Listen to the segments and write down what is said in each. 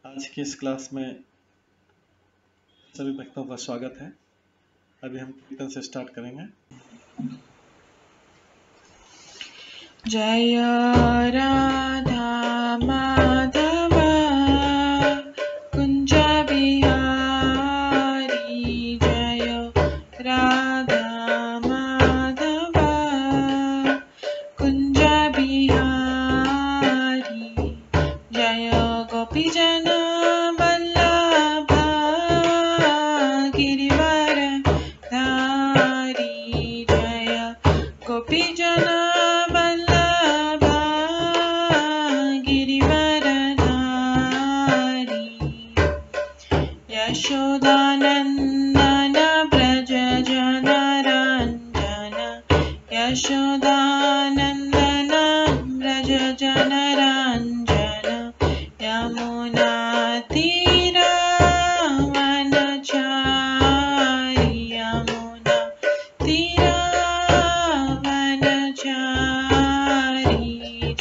आज की इस क्लास में सभी भक्तों का स्वागत है। अभी हम कीर्तन से स्टार्ट करेंगे। जय राधा माधव कुंज बिहारी, जय राधा माधव कुंज बिहारी, जय गोपीजन वल्लभ गिरिवर धारी, जय गोपीजन वल्लभ गिरिवर धारी, यशोदानंदन ब्रज जनरंजन, यशोदानंदन ब्रज जनरंजन, यमुना तीरावनचारी, यमुना तीरावनचारी,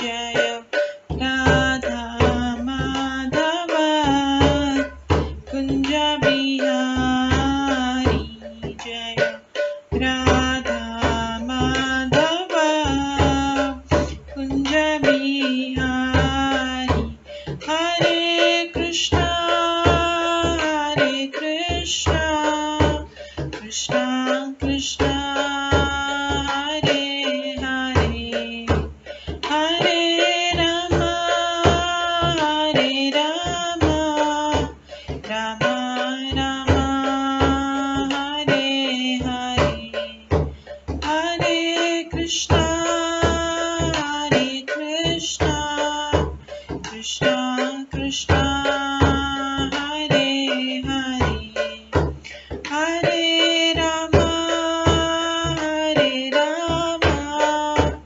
जय राधा माधव कुंज बिहारी, जय राधा माधव कुंज बिहारी, हरे कृष्णा कृष्णा कृष्णा हरे हरे, हरे राम राम राम हरे हरे, हरे कृष्णा कृष्णा कृष्णा हरे हरे, हरे राम राम राम हरे हरे, हरे कृष्णा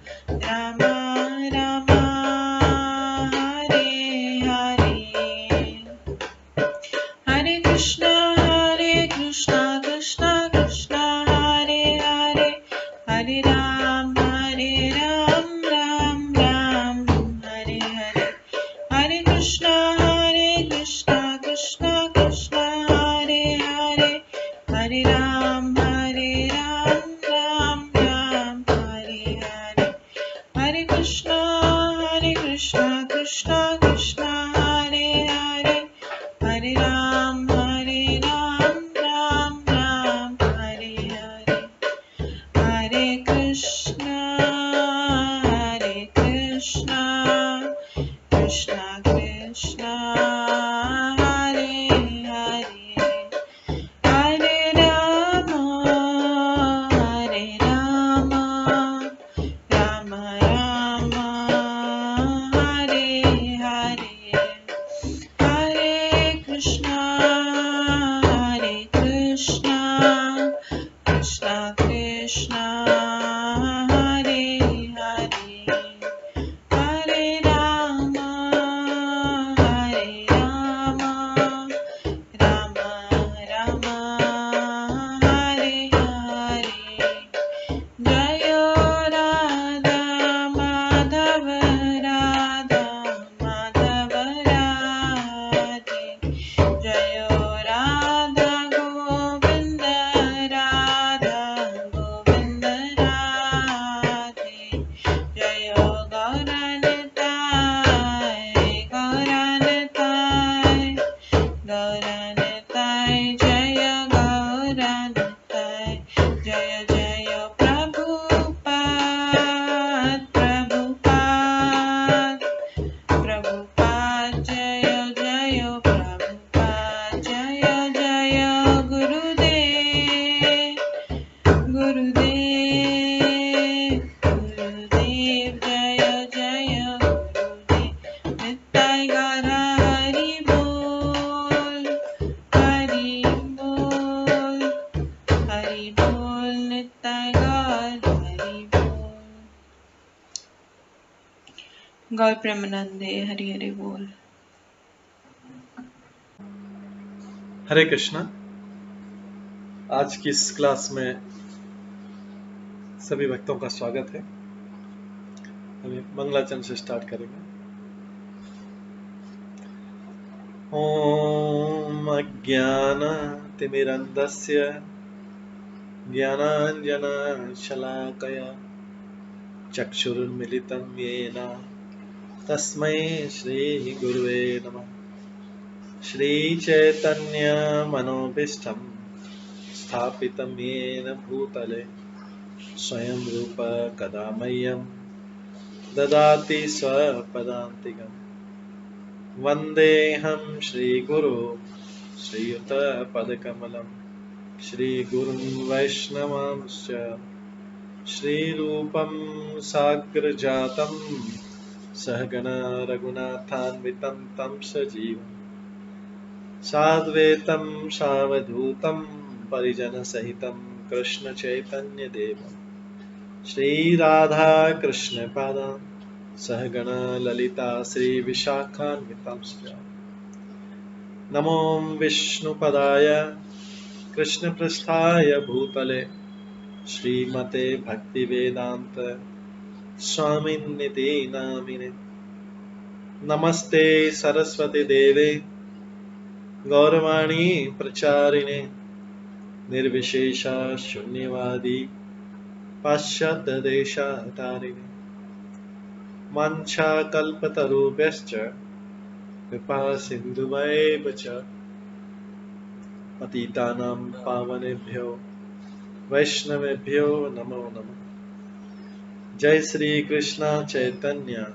कृष्णा कृष्णा हरे हरे, हरे राम राम राम हरे हरे, हरे कृष्णा कृष्णा कृष्णा हरे हरे, हरे राम राम राम हरे हरे, हरे कृष्णा कृष्णा कृष्णा हरे हरे, हरे राम राम राम हरे हरे, हरे कृष्णा कृष्णा कृष्णा हरे हरे, हरे राम राम राम हरे हरे, हरे कृष्णा कृष्णा कृष्णा हरे हरे, हरे राम राम राम हरे हरे, जय राधा माधव राधे, जय राधा गोविंद राधे, जय गौरनताय जय गौरनताय, जय जय प्रभुपाद जय जय प्रभुपाद, जय जय गुरुदेव जय जय गुरुदेव, नित्य गौर हरि बोल नित्य गौर हरि बोल, गौर प्रेमानंदे हरि हरि बोल। हरे कृष्णा। आज की इस क्लास में सभी भक्तों का स्वागत है। अभी मंगलाचरण से स्टार्ट करेंगे। ॐ अज्ञानतिमिरन्धस्य ज्ञानाञ्जनशलाकया चक्षुरुन्मिलितं येन तस्मै श्रीगुरुवे नमः। श्रीचैतन्यमनोभीष्टं स्थापितं येन भूतले स्वयं रूप कदा मह्यं ददाति स्वपदान्तिकम्। वन्देऽहं श्रीगुरो श्रीयुतपदकमलं श्रीगुरुं वैष्णवांश्च श्रीरूपं साग्रजातं सहगण रघुनाथान्वितं तं सजीवं साद्वैतं सावधूतं परिजनसहितं कृष्णचैतन्यदेवं श्रीराधाकृष्णपादान् सहगण ललिता श्रीविशाखान्वितांश्च। नमो विष्णुपदाय कृष्णपृष्ठाय भूतले श्रीमते भक्तिवेदान्त स्वामिन्निति नामिने। नमस्ते सरस्वती देवे गौरवाणी प्रचारिणे निर्विशेष शून्यवादी पाश्चात्यदेशतारिणे। वाञ्छाकल्पतरुभ्यश्च कृपा सिन्धुभ्येव च पतितानां पावनेभ्यो वैष्णवेभ्यो नमो नमः। जय श्री कृष्ण चैतन्य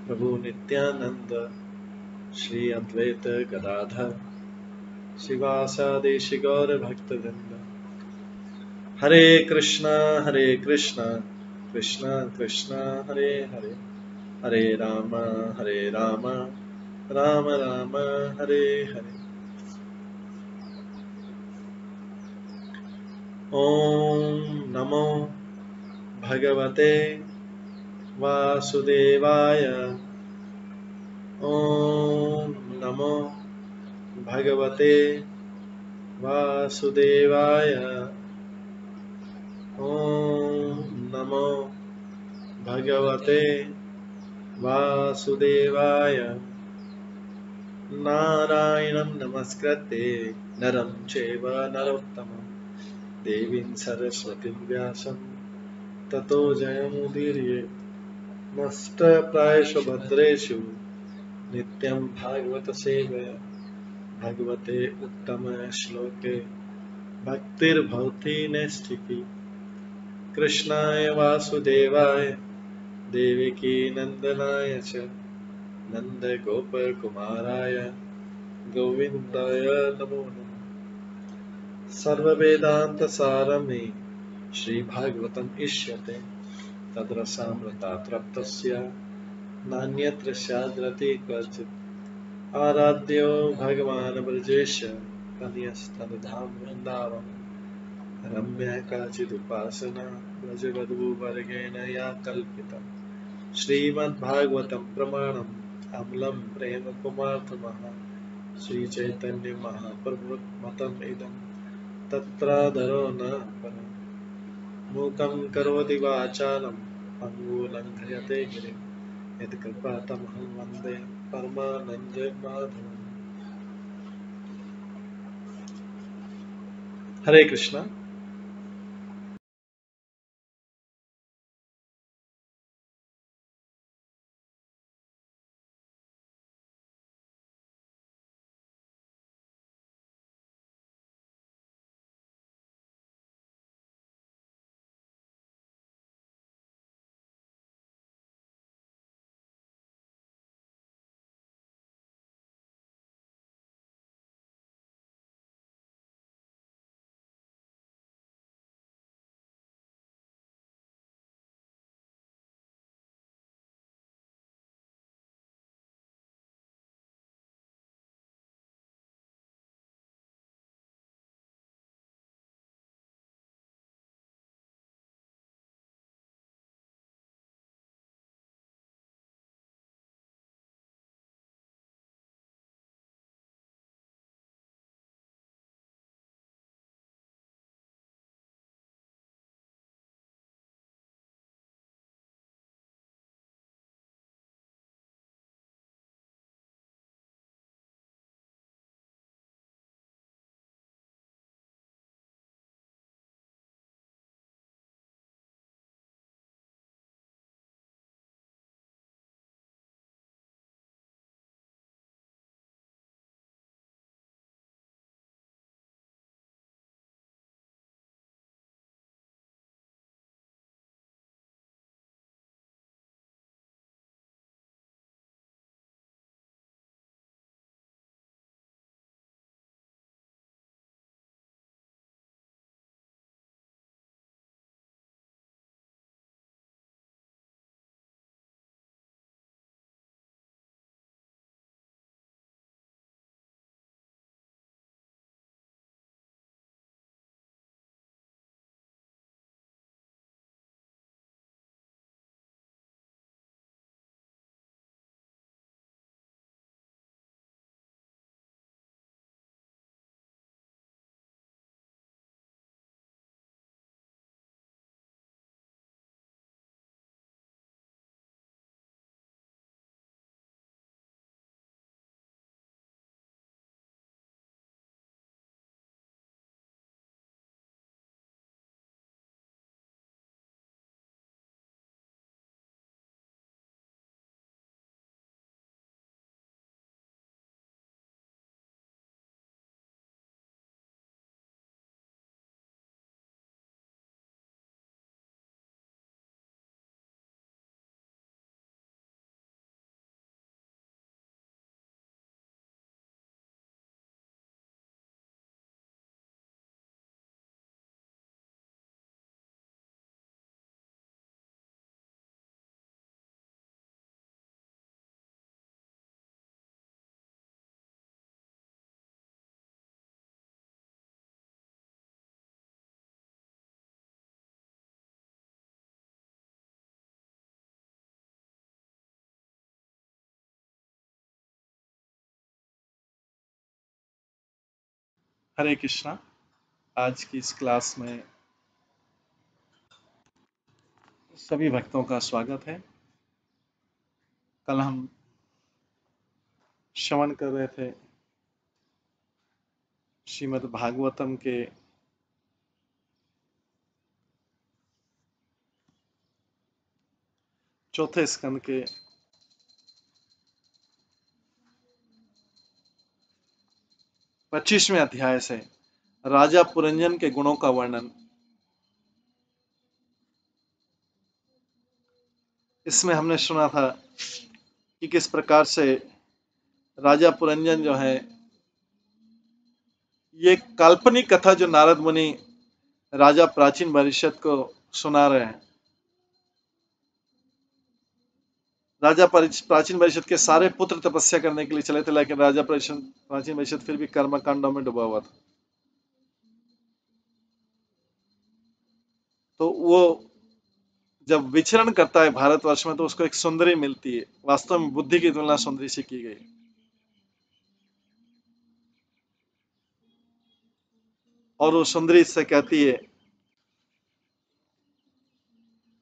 प्रभु नित्यानंद श्री अद्वैत गदाधर शिवासादि गौर भक्तवृंद। हरे कृष्णा कृष्णा कृष्णा हरे हरे, हरे राम राम राम हरे हरे। ओम नमो भगवते वासुदेवाय। ओम नमो भगवते वासुदेवाय। ओम नमो भगवते वासुदेवाय। नारायणं नमस्कृत्य नरं चैव नरोत्तमं देवीं सरस्वतीं व्यासं ततो जयमुदीरये। नष्टप्रायेषु भद्रेषु नित्यं भागवत सेवया भगवते उत्तम श्लोके भक्तिर्भवति नैष्ठिकी। कृष्णाय वासुदेवाय देवकी नंदनाय च नन्दगोपकुमाराय गोविन्दाय नमो नमः। सर्ववेदान्तसारमे श्रीभागवतम् इष्यते तद्रसामृतात् नान्यत्र स्याद्रति क्वचित्। आराध्यो भगवान् ब्रजेश कन्यस्तनधाम वृन्दावन रम्या काचिदुपासना व्रजवधूवर्गेण या कल्पिता। श्रीमद्भागवतं प्रमाणम् अमलं प्रेम कुमार्थमः श्रीचैतन्य महाप्रभुमतम् इदं तत्रादरो न परम्। मूकं करोति वाचालं पङ्गुलङ्घयते गिरिं यत्कृपातमहं वन्दे परमानन्दमाधवम्। हरे कृष्णा। हरे कृष्णा। आज की इस क्लास में सभी भक्तों का स्वागत है। कल हम श्रवण कर रहे थे श्रीमद् भागवतम के चौथे स्कंद के 25वें अध्याय से राजा पुरंजन के गुणों का वर्णन। इसमें हमने सुना था कि किस प्रकार से राजा पुरंजन जो है, ये काल्पनिक कथा जो नारद मुनि राजा प्राचीन भविष्य को सुना रहे हैं। राजा प्राचीन भविष्य के सारे पुत्र तपस्या करने के लिए चले थे, लेकिन राजा प्राचीन भविष्य फिर भी कर्म कांडों में डूबा हुआ था। तो वो जब विचरण करता है भारतवर्ष में तो उसको एक सुंदरी मिलती है। वास्तव में बुद्धि की तुलना सुंदरी से की गई। और वो सुंदरी से कहती है,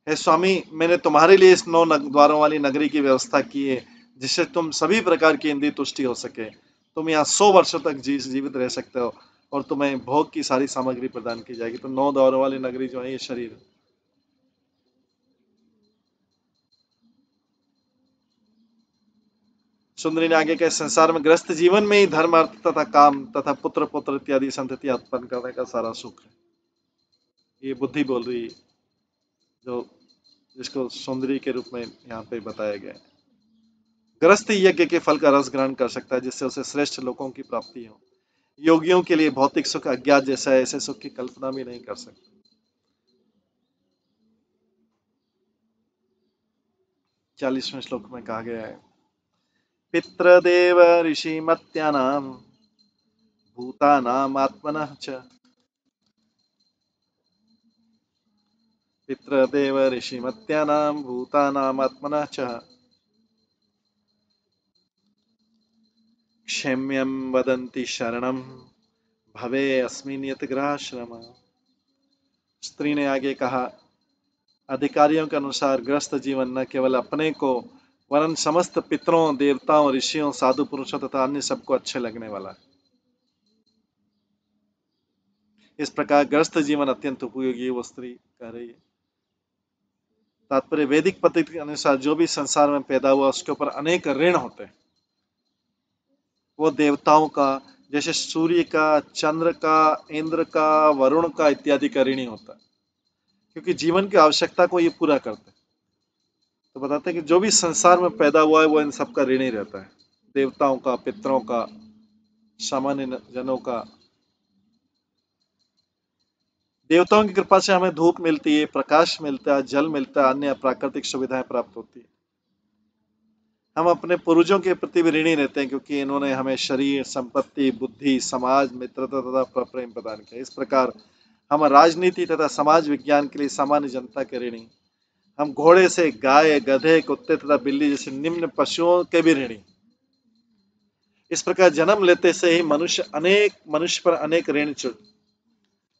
हे स्वामी, मैंने तुम्हारे लिए इस 9 द्वारों वाली नगरी की व्यवस्था की है, जिससे तुम सभी प्रकार की इंद्रिय तुष्टि हो सके। तुम यहाँ 100 वर्षों तक जीवित रह सकते हो और तुम्हें भोग की सारी सामग्री प्रदान की जाएगी। तो 9 द्वारों वाली नगरी जो है ये शरीर। सुंदरी ने आगे कहा, संसार में ग्रस्त जीवन में ही धर्म, अर्थ तथा काम तथा पुत्र पुत्र इत्यादि संतति उत्पन्न करने का सारा सुख है। ये बुद्धि बोल रही है, जो जिसको सुंदरी के रूप में यहाँ पे बताया गया है। ग्रस्त यज्ञ के फल का रस ग्रहण कर सकता है, जिससे उसे श्रेष्ठ लोकों की प्राप्ति हो। योगियों के लिए भौतिक सुख अज्ञात जैसा है, ऐसे सुख की कल्पना भी नहीं कर सकते। 40वें श्लोक में कहा गया है, पितृदेव ऋषि मत्यानाम भूतानाम आत्मनः च। पितृदेव ऋषि मत्यानाम भूतानाम आत्मनः च क्षेम्यम वदन्ति शरणम भवे अस्मिन् यत ग्रहाश्रम। स्त्री ने आगे कहा, अधिकारियों के अनुसार ग्रस्त जीवन न केवल अपने को वरन समस्त पितरों, देवताओं, ऋषियों, साधु पुरुषों तथा अन्य सबको अच्छे लगने वाला है। इस प्रकार ग्रस्त जीवन अत्यंत उपयोगी वो स्त्री कह रही है। तात्पर्य, वैदिक पद्धति के अनुसार जो भी संसार में पैदा हुआ उसके ऊपर अनेक ऋण होते हैं। वो देवताओं का, जैसे सूर्य का, चंद्र का, इंद्र का, वरुण का इत्यादि का ऋणी होता है, क्योंकि जीवन की आवश्यकता को ये पूरा करते हैं। तो बताते हैं कि जो भी संसार में पैदा हुआ है वो इन सबका ऋणी रहता है। देवताओं का, पितरों का, सामान्य जनों का। देवताओं की कृपा से हमें धूप मिलती है, प्रकाश मिलता है, जल मिलता है, अन्य प्राकृतिक सुविधाएं प्राप्त होती है। हम अपने पूर्वजों के प्रति भी ऋणी रहते हैं, क्योंकि इन्होंने हमें शरीर, संपत्ति, बुद्धि, समाज, मित्रता तथा प्रेम प्रदान किया। इस प्रकार हम राजनीति तथा समाज विज्ञान के लिए सामान्य जनता के ऋणी। हम घोड़े से गाय, गधे, कुत्ते तथा बिल्ली जैसे निम्न पशुओं के भी ऋणी। इस प्रकार जन्म लेते से ही मनुष्य पर अनेक ऋण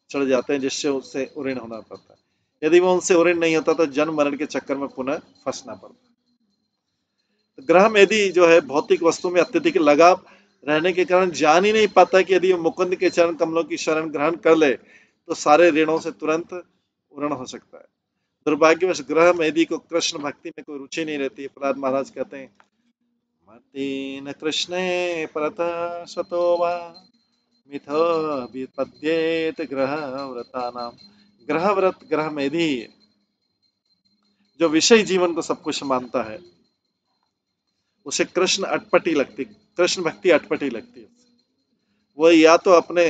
चढ़ जाते हैं, जिससे उससे ऋण होना पड़ता है। यदि वो उनसे ऋण नहीं होता तो जन्म मरण के चक्कर में पुनः फंसना पड़ता। ग्रह में यदि जो है भौतिक वस्तु में अत्यधिक लगाव रहने के कारण जान ही नहीं पाता कि यदि वो मुकुंद के चरण कमलों की शरण ग्रहण कर ले तो सारे ऋणों से तुरंत उरण हो सकता है। दुर्भाग्यवश ग्रह में यदि को कृष्ण भक्ति में कोई रुचि नहीं रहती। प्रहलाद महाराज कहते हैं, मतेन कृष्णे परत स्वतो वा मिथो विपद्येत ग्रह व्रतानाम। ग्रह व्रत, ग्रह मेधी जो विषय जीवन को सब कुछ मानता है, उसे कृष्ण भक्ति अटपटी लगती है। वह या तो अपने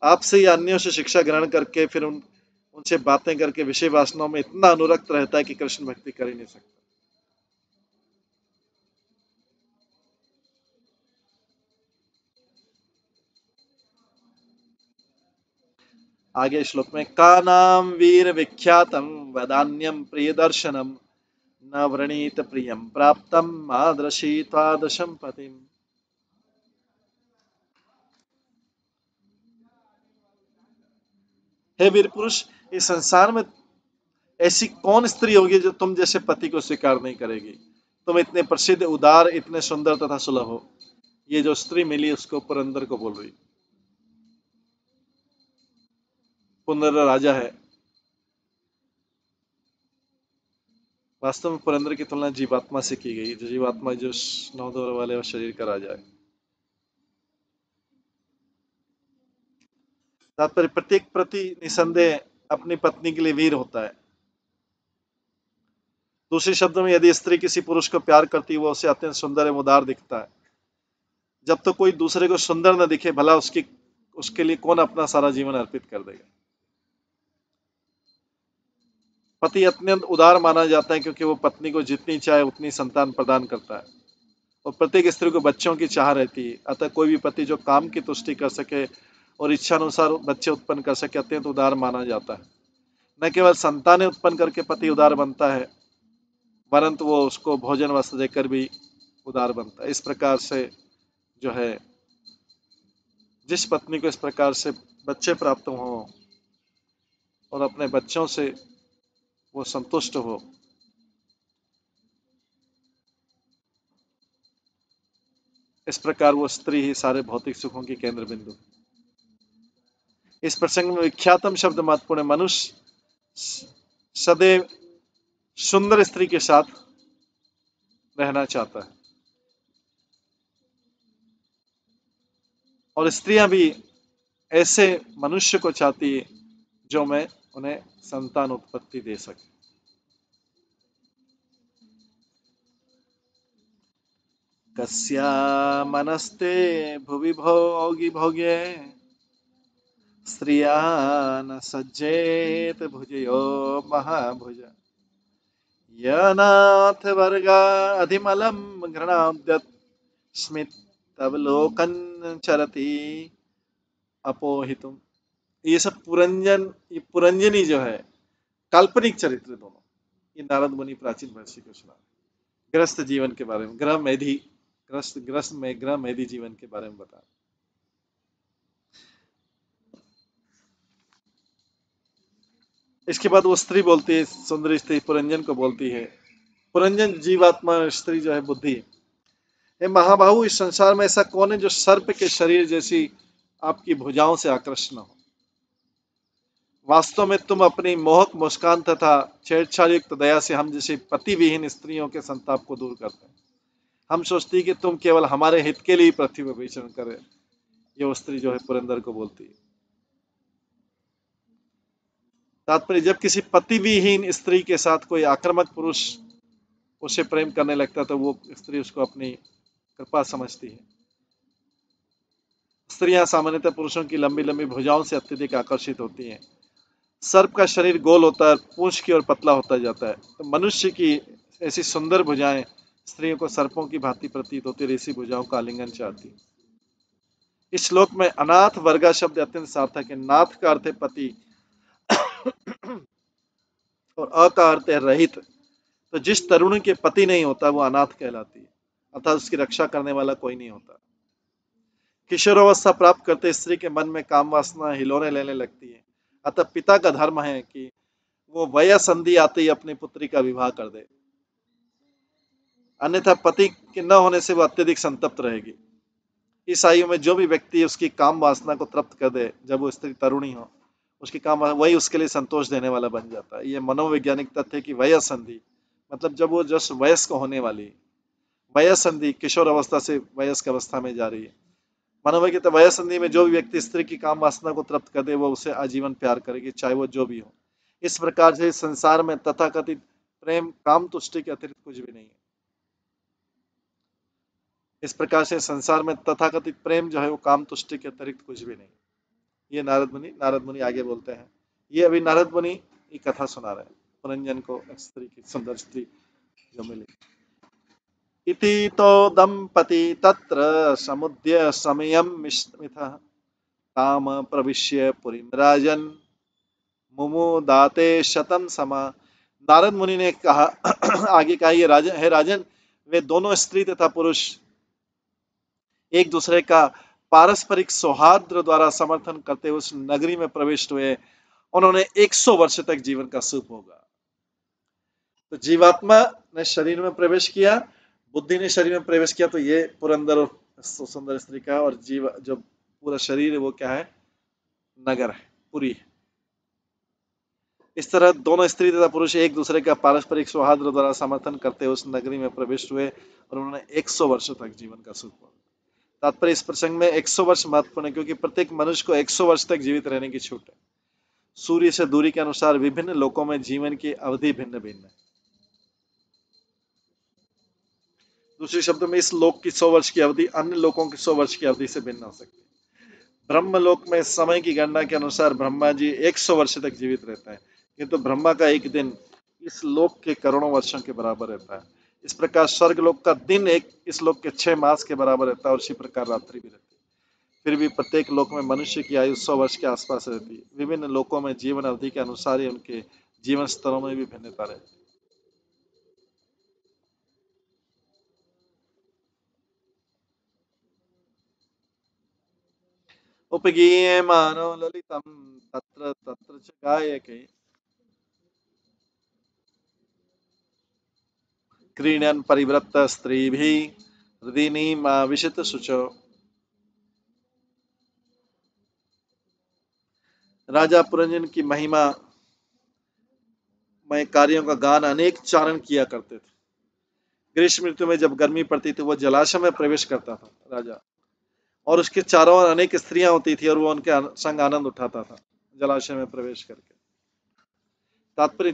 आप से या अन्यों से शिक्षा ग्रहण करके फिर उनसे बातें करके विषय वासनाओं में इतना अनुरक्त रहता है कि कृष्ण भक्ति कर ही नहीं सकता। आगे श्लोक में, का नाम वीर विख्यातम वदान्यम प्रिय दर्शनम न व्रणीत प्रियम प्राप्तम मादृशी त्वादशम पतिम। हे वीर पुरुष, इस संसार में ऐसी कौन स्त्री होगी जो तुम जैसे पति को स्वीकार नहीं करेगी? तुम इतने प्रसिद्ध, उदार, इतने सुंदर तथा सुलभ हो। ये जो स्त्री मिली उसको पुरंदर को बोल रही। पुरंदर राजा है। वास्तव में पुरंदर की तुलना जीवात्मा से की गई, जो जीवात्मा जो 9 दौर वाले और शरीर का राजा है। तात्पर्य प्रत्येक प्रति निसंदेह अपनी पत्नी के लिए वीर होता है। दूसरे शब्दों में, यदि स्त्री किसी पुरुष को प्यार करती है, वो उसे अत्यंत सुंदर एवं उदार दिखता है। जब तो कोई दूसरे को सुंदर न दिखे, भला उसके लिए कौन अपना सारा जीवन अर्पित कर देगा? पति अत्यंत उदार माना जाता है क्योंकि वो पत्नी को जितनी चाहे उतनी संतान प्रदान करता है, और प्रत्येक स्त्री को बच्चों की चाह रहती है। अतः कोई भी पति जो काम की तुष्टि कर सके और इच्छानुसार बच्चे उत्पन्न कर सके, अत्यंत उदार माना जाता है। न केवल संतानें उत्पन्न करके पति उदार बनता है, परंतु वो उसको भोजन वस्त्र देकर भी उदार बनता है। इस प्रकार से जो है, जिस पत्नी को इस प्रकार से बच्चे प्राप्त हो और अपने बच्चों से वो संतुष्ट हो, इस प्रकार वो स्त्री ही सारे भौतिक सुखों की केंद्र बिंदु। इस प्रसंग में विख्यातम शब्द महत्वपूर्ण। मनुष्य सदैव सुंदर स्त्री के साथ रहना चाहता है, और स्त्रियां भी ऐसे मनुष्य को चाहती है जो मैं उन्हें संतान उत्पत्ति दे सके। कस्या मनस्ते भुवि भोगी भोगे स्त्रिया न सज्जेत भुजयो महाभुज यनाथ वर्गा अधिमलम घृणाद्यत स्मित तवलोकन चरती अपोहितुम। ये सब ये पुरंजनी जो है, काल्पनिक चरित्र दोनों। ये नारद मुनि प्राचीन महर्षि को सुना। गृहस्थ जीवन के बारे में, ग्रह मेधी जीवन के बारे में बता। इसके बाद वो स्त्री बोलती है, सुंदरी स्त्री पुरंजन को बोलती है। पुरंजन जीवात्मा, स्त्री जो है बुद्धि। हे महाबाहु, इस संसार में ऐसा कौन है जो सर्प के शरीर जैसी आपकी भुजाओं से आकृष्ट न हो? वास्तव में तुम अपनी मोहक मुस्कान तथा छेड़छाड़ युक्त दया से हम जैसे पति विहीन स्त्रियों के संताप को दूर करते हैं। हम सोचती है कि तुम केवल हमारे हित के लिए पृथ्वी पर विचरण करे। ये वो स्त्री जो है पुरंदर को बोलती है। तात्पर्य, जब किसी पति विहीन स्त्री के साथ कोई आक्रामक पुरुष उसे प्रेम करने लगता है तो वो स्त्री उसको अपनी कृपा समझती है। स्त्रियां सामान्यतः पुरुषों की लंबी लंबी भुजाओं से अत्यधिक आकर्षित होती हैं। सर्प का शरीर गोल होता है, पूंछ की ओर पतला होता जाता है, तो मनुष्य की ऐसी सुंदर भुजाएं स्त्रियों को सर्पों की भांति प्रतीत होती, ऐसी भुजाओं का आलिंगन चाहती। इस श्लोक में अनाथ वर्गा शब्द अत्यंत सार्थक है। नाथ का अर्थ है पति और अ का अर्थ है रहित। तो जिस तरुणी के पति नहीं होता वो अनाथ कहलाती है, अर्थात उसकी रक्षा करने वाला कोई नहीं होता। किशोरावस्था प्राप्त करते स्त्री के मन में काम वासना हिलोने लेने लगती है। अतः पिता का धर्म है कि वो वया संधि आते ही अपनी पुत्री का विवाह कर दे, अन्यथा पति के न होने से वो अत्यधिक संतप्त रहेगी। इस आयु में जो भी व्यक्ति उसकी काम वासना को तृप्त कर दे, जब वो स्त्री तरुणी हो, उसकी काम वही उसके लिए संतोष देने वाला बन जाता है। ये मनोवैज्ञानिक तथ्य कि वया संधि मतलब जब वो जस्ट वयस्क होने वाली, वया संधि किशोर अवस्था से वयस्क अवस्था में जा रही है। मनोवैज्ञानिक वया संधि में जो भी व्यक्ति स्त्री की काम वासना को तृप्त कर दे वो उसे आजीवन प्यार करेगी, चाहे वो जो भी हो। इस प्रकार से संसार में तथाकथित प्रेम काम तुष्टि के अतिरिक्त कुछ भी नहीं है। इस प्रकार से संसार में तथाकथित प्रेम जो है वो काम तुष्टि के अतिरिक्त कुछ भी नहीं। ये नारद मुनि आगे बोलते हैं। ये अभी नारद मुनि की कथा सुना रहे हैं, पुरंजन को स्त्री की सुंदर स्त्री जो मिली। इति तो दंपति तत्र समुद्य समयम मिथः काम प्रविश्य पुरीं राजन मुमुदाते शतम समा। नारद मुनि ने कहा आगे कहा, ये राजन है, राजन वे दोनों स्त्री तथा पुरुष एक दूसरे का पारस्परिक सौहार्द द्वारा समर्थन करते उस नगरी में प्रविष्ट हुए उन्होंने 100 वर्ष तक जीवन का सुख भोगा। तो जीवात्मा ने शरीर में प्रवेश किया, बुद्धि ने शरीर में प्रवेश किया, तो ये पुरंदर और सुंदर स्त्री का, और जीव जो पूरा शरीर है वो क्या है, नगर है, पुरी है। इस तरह दोनों स्त्री तथा पुरुष एक दूसरे का पारस्परिक सौहार्द द्वारा समर्थन करते उस नगरी में प्रवेश हुए और उन्होंने 100 वर्षों तक जीवन का सुख पाया। तात्पर्य इस प्रसंग में 100 वर्ष महत्वपूर्ण है, क्योंकि प्रत्येक मनुष्य को 100 वर्ष तक जीवित रहने की छूट है। सूर्य से दूरी के अनुसार विभिन्न लोकों में जीवन की अवधि भिन्न भिन्न है। दूसरे शब्दों में इस लोक की 100 वर्ष की अवधि अन्य लोकों की 100 वर्ष की अवधि से भिन्न हो सकती है। ब्रह्मलोक में समय की गणना के अनुसार ब्रह्मा जी 100 वर्ष तक जीवित रहते हैं, किंतु ब्रह्मा का एक दिन इस लोक के करोड़ों वर्षों के बराबर रहता है। इस प्रकार स्वर्ग लोक का दिन इस लोक के 6 मास के बराबर रहता है, और इसी प्रकार रात्रि भी रहती है। फिर भी प्रत्येक लोक में मनुष्य की आयु 100 वर्ष के आसपास रहती है। विभिन्न लोकों में जीवन अवधि के अनुसार ही उनके जीवन स्तरों में भी भिन्नता रहती है। उपगीयमानो ललितं तत्र तत्र च गायके क्रीडन् परिवृत्त स्त्रीभिः हृदिनीमाविशत शुचौ। राजा पुरंजन की महिमा में कार्यों का गान अनेक चारण किया करते थे। ग्रीष्म ऋतु में जब गर्मी पड़ती थी वो जलाशय में प्रवेश करता था राजा, और उसके चारों ओर अनेक स्त्रियां होती थी और वो उनके संग आनंद उठाता था जलाशय में प्रवेश करके। तात्पर्य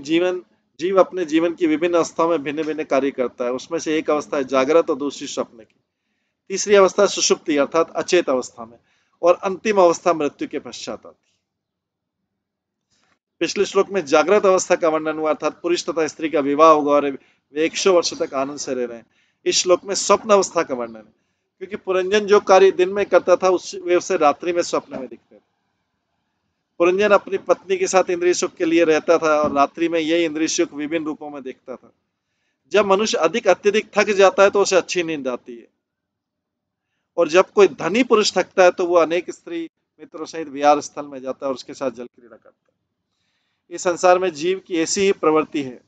जीव अपने जीवन की विभिन्न अवस्थाओं में भिन्न भिन्न कार्य करता है। उसमें से एक अवस्था है जागृत और दूसरी स्वप्न की, तीसरी अवस्था सुषुप्ति अर्थात अचेत अवस्था में, और अंतिम अवस्था मृत्यु के पश्चात आती। पिछले श्लोक में जागृत अवस्था का वर्णन हुआ, अर्थात पुरुष तथा स्त्री का विवाह होगा और वे 100 वर्ष तक आनंद से रह रहे हैं। इस श्लोक में स्वप्न अवस्था का वर्णन है, क्योंकि पुरंजन जो कार्य दिन में करता था वे उसे रात्रि में स्वप्न में दिखते थे। पुरंजन अपनी पत्नी के साथ इंद्रिय सुख के लिए रहता था और रात्रि में यही इंद्रिय सुख विभिन्न रूपों में देखता था। जब मनुष्य अत्यधिक थक जाता है तो उसे अच्छी नींद आती है, और जब कोई धनी पुरुष थकता है तो वो अनेक स्त्री मित्रों सहित विहार स्थल में जाता है और उसके साथ जल क्रीड़ा करता है। इस संसार में जीव की ऐसी ही प्रवृत्ति है।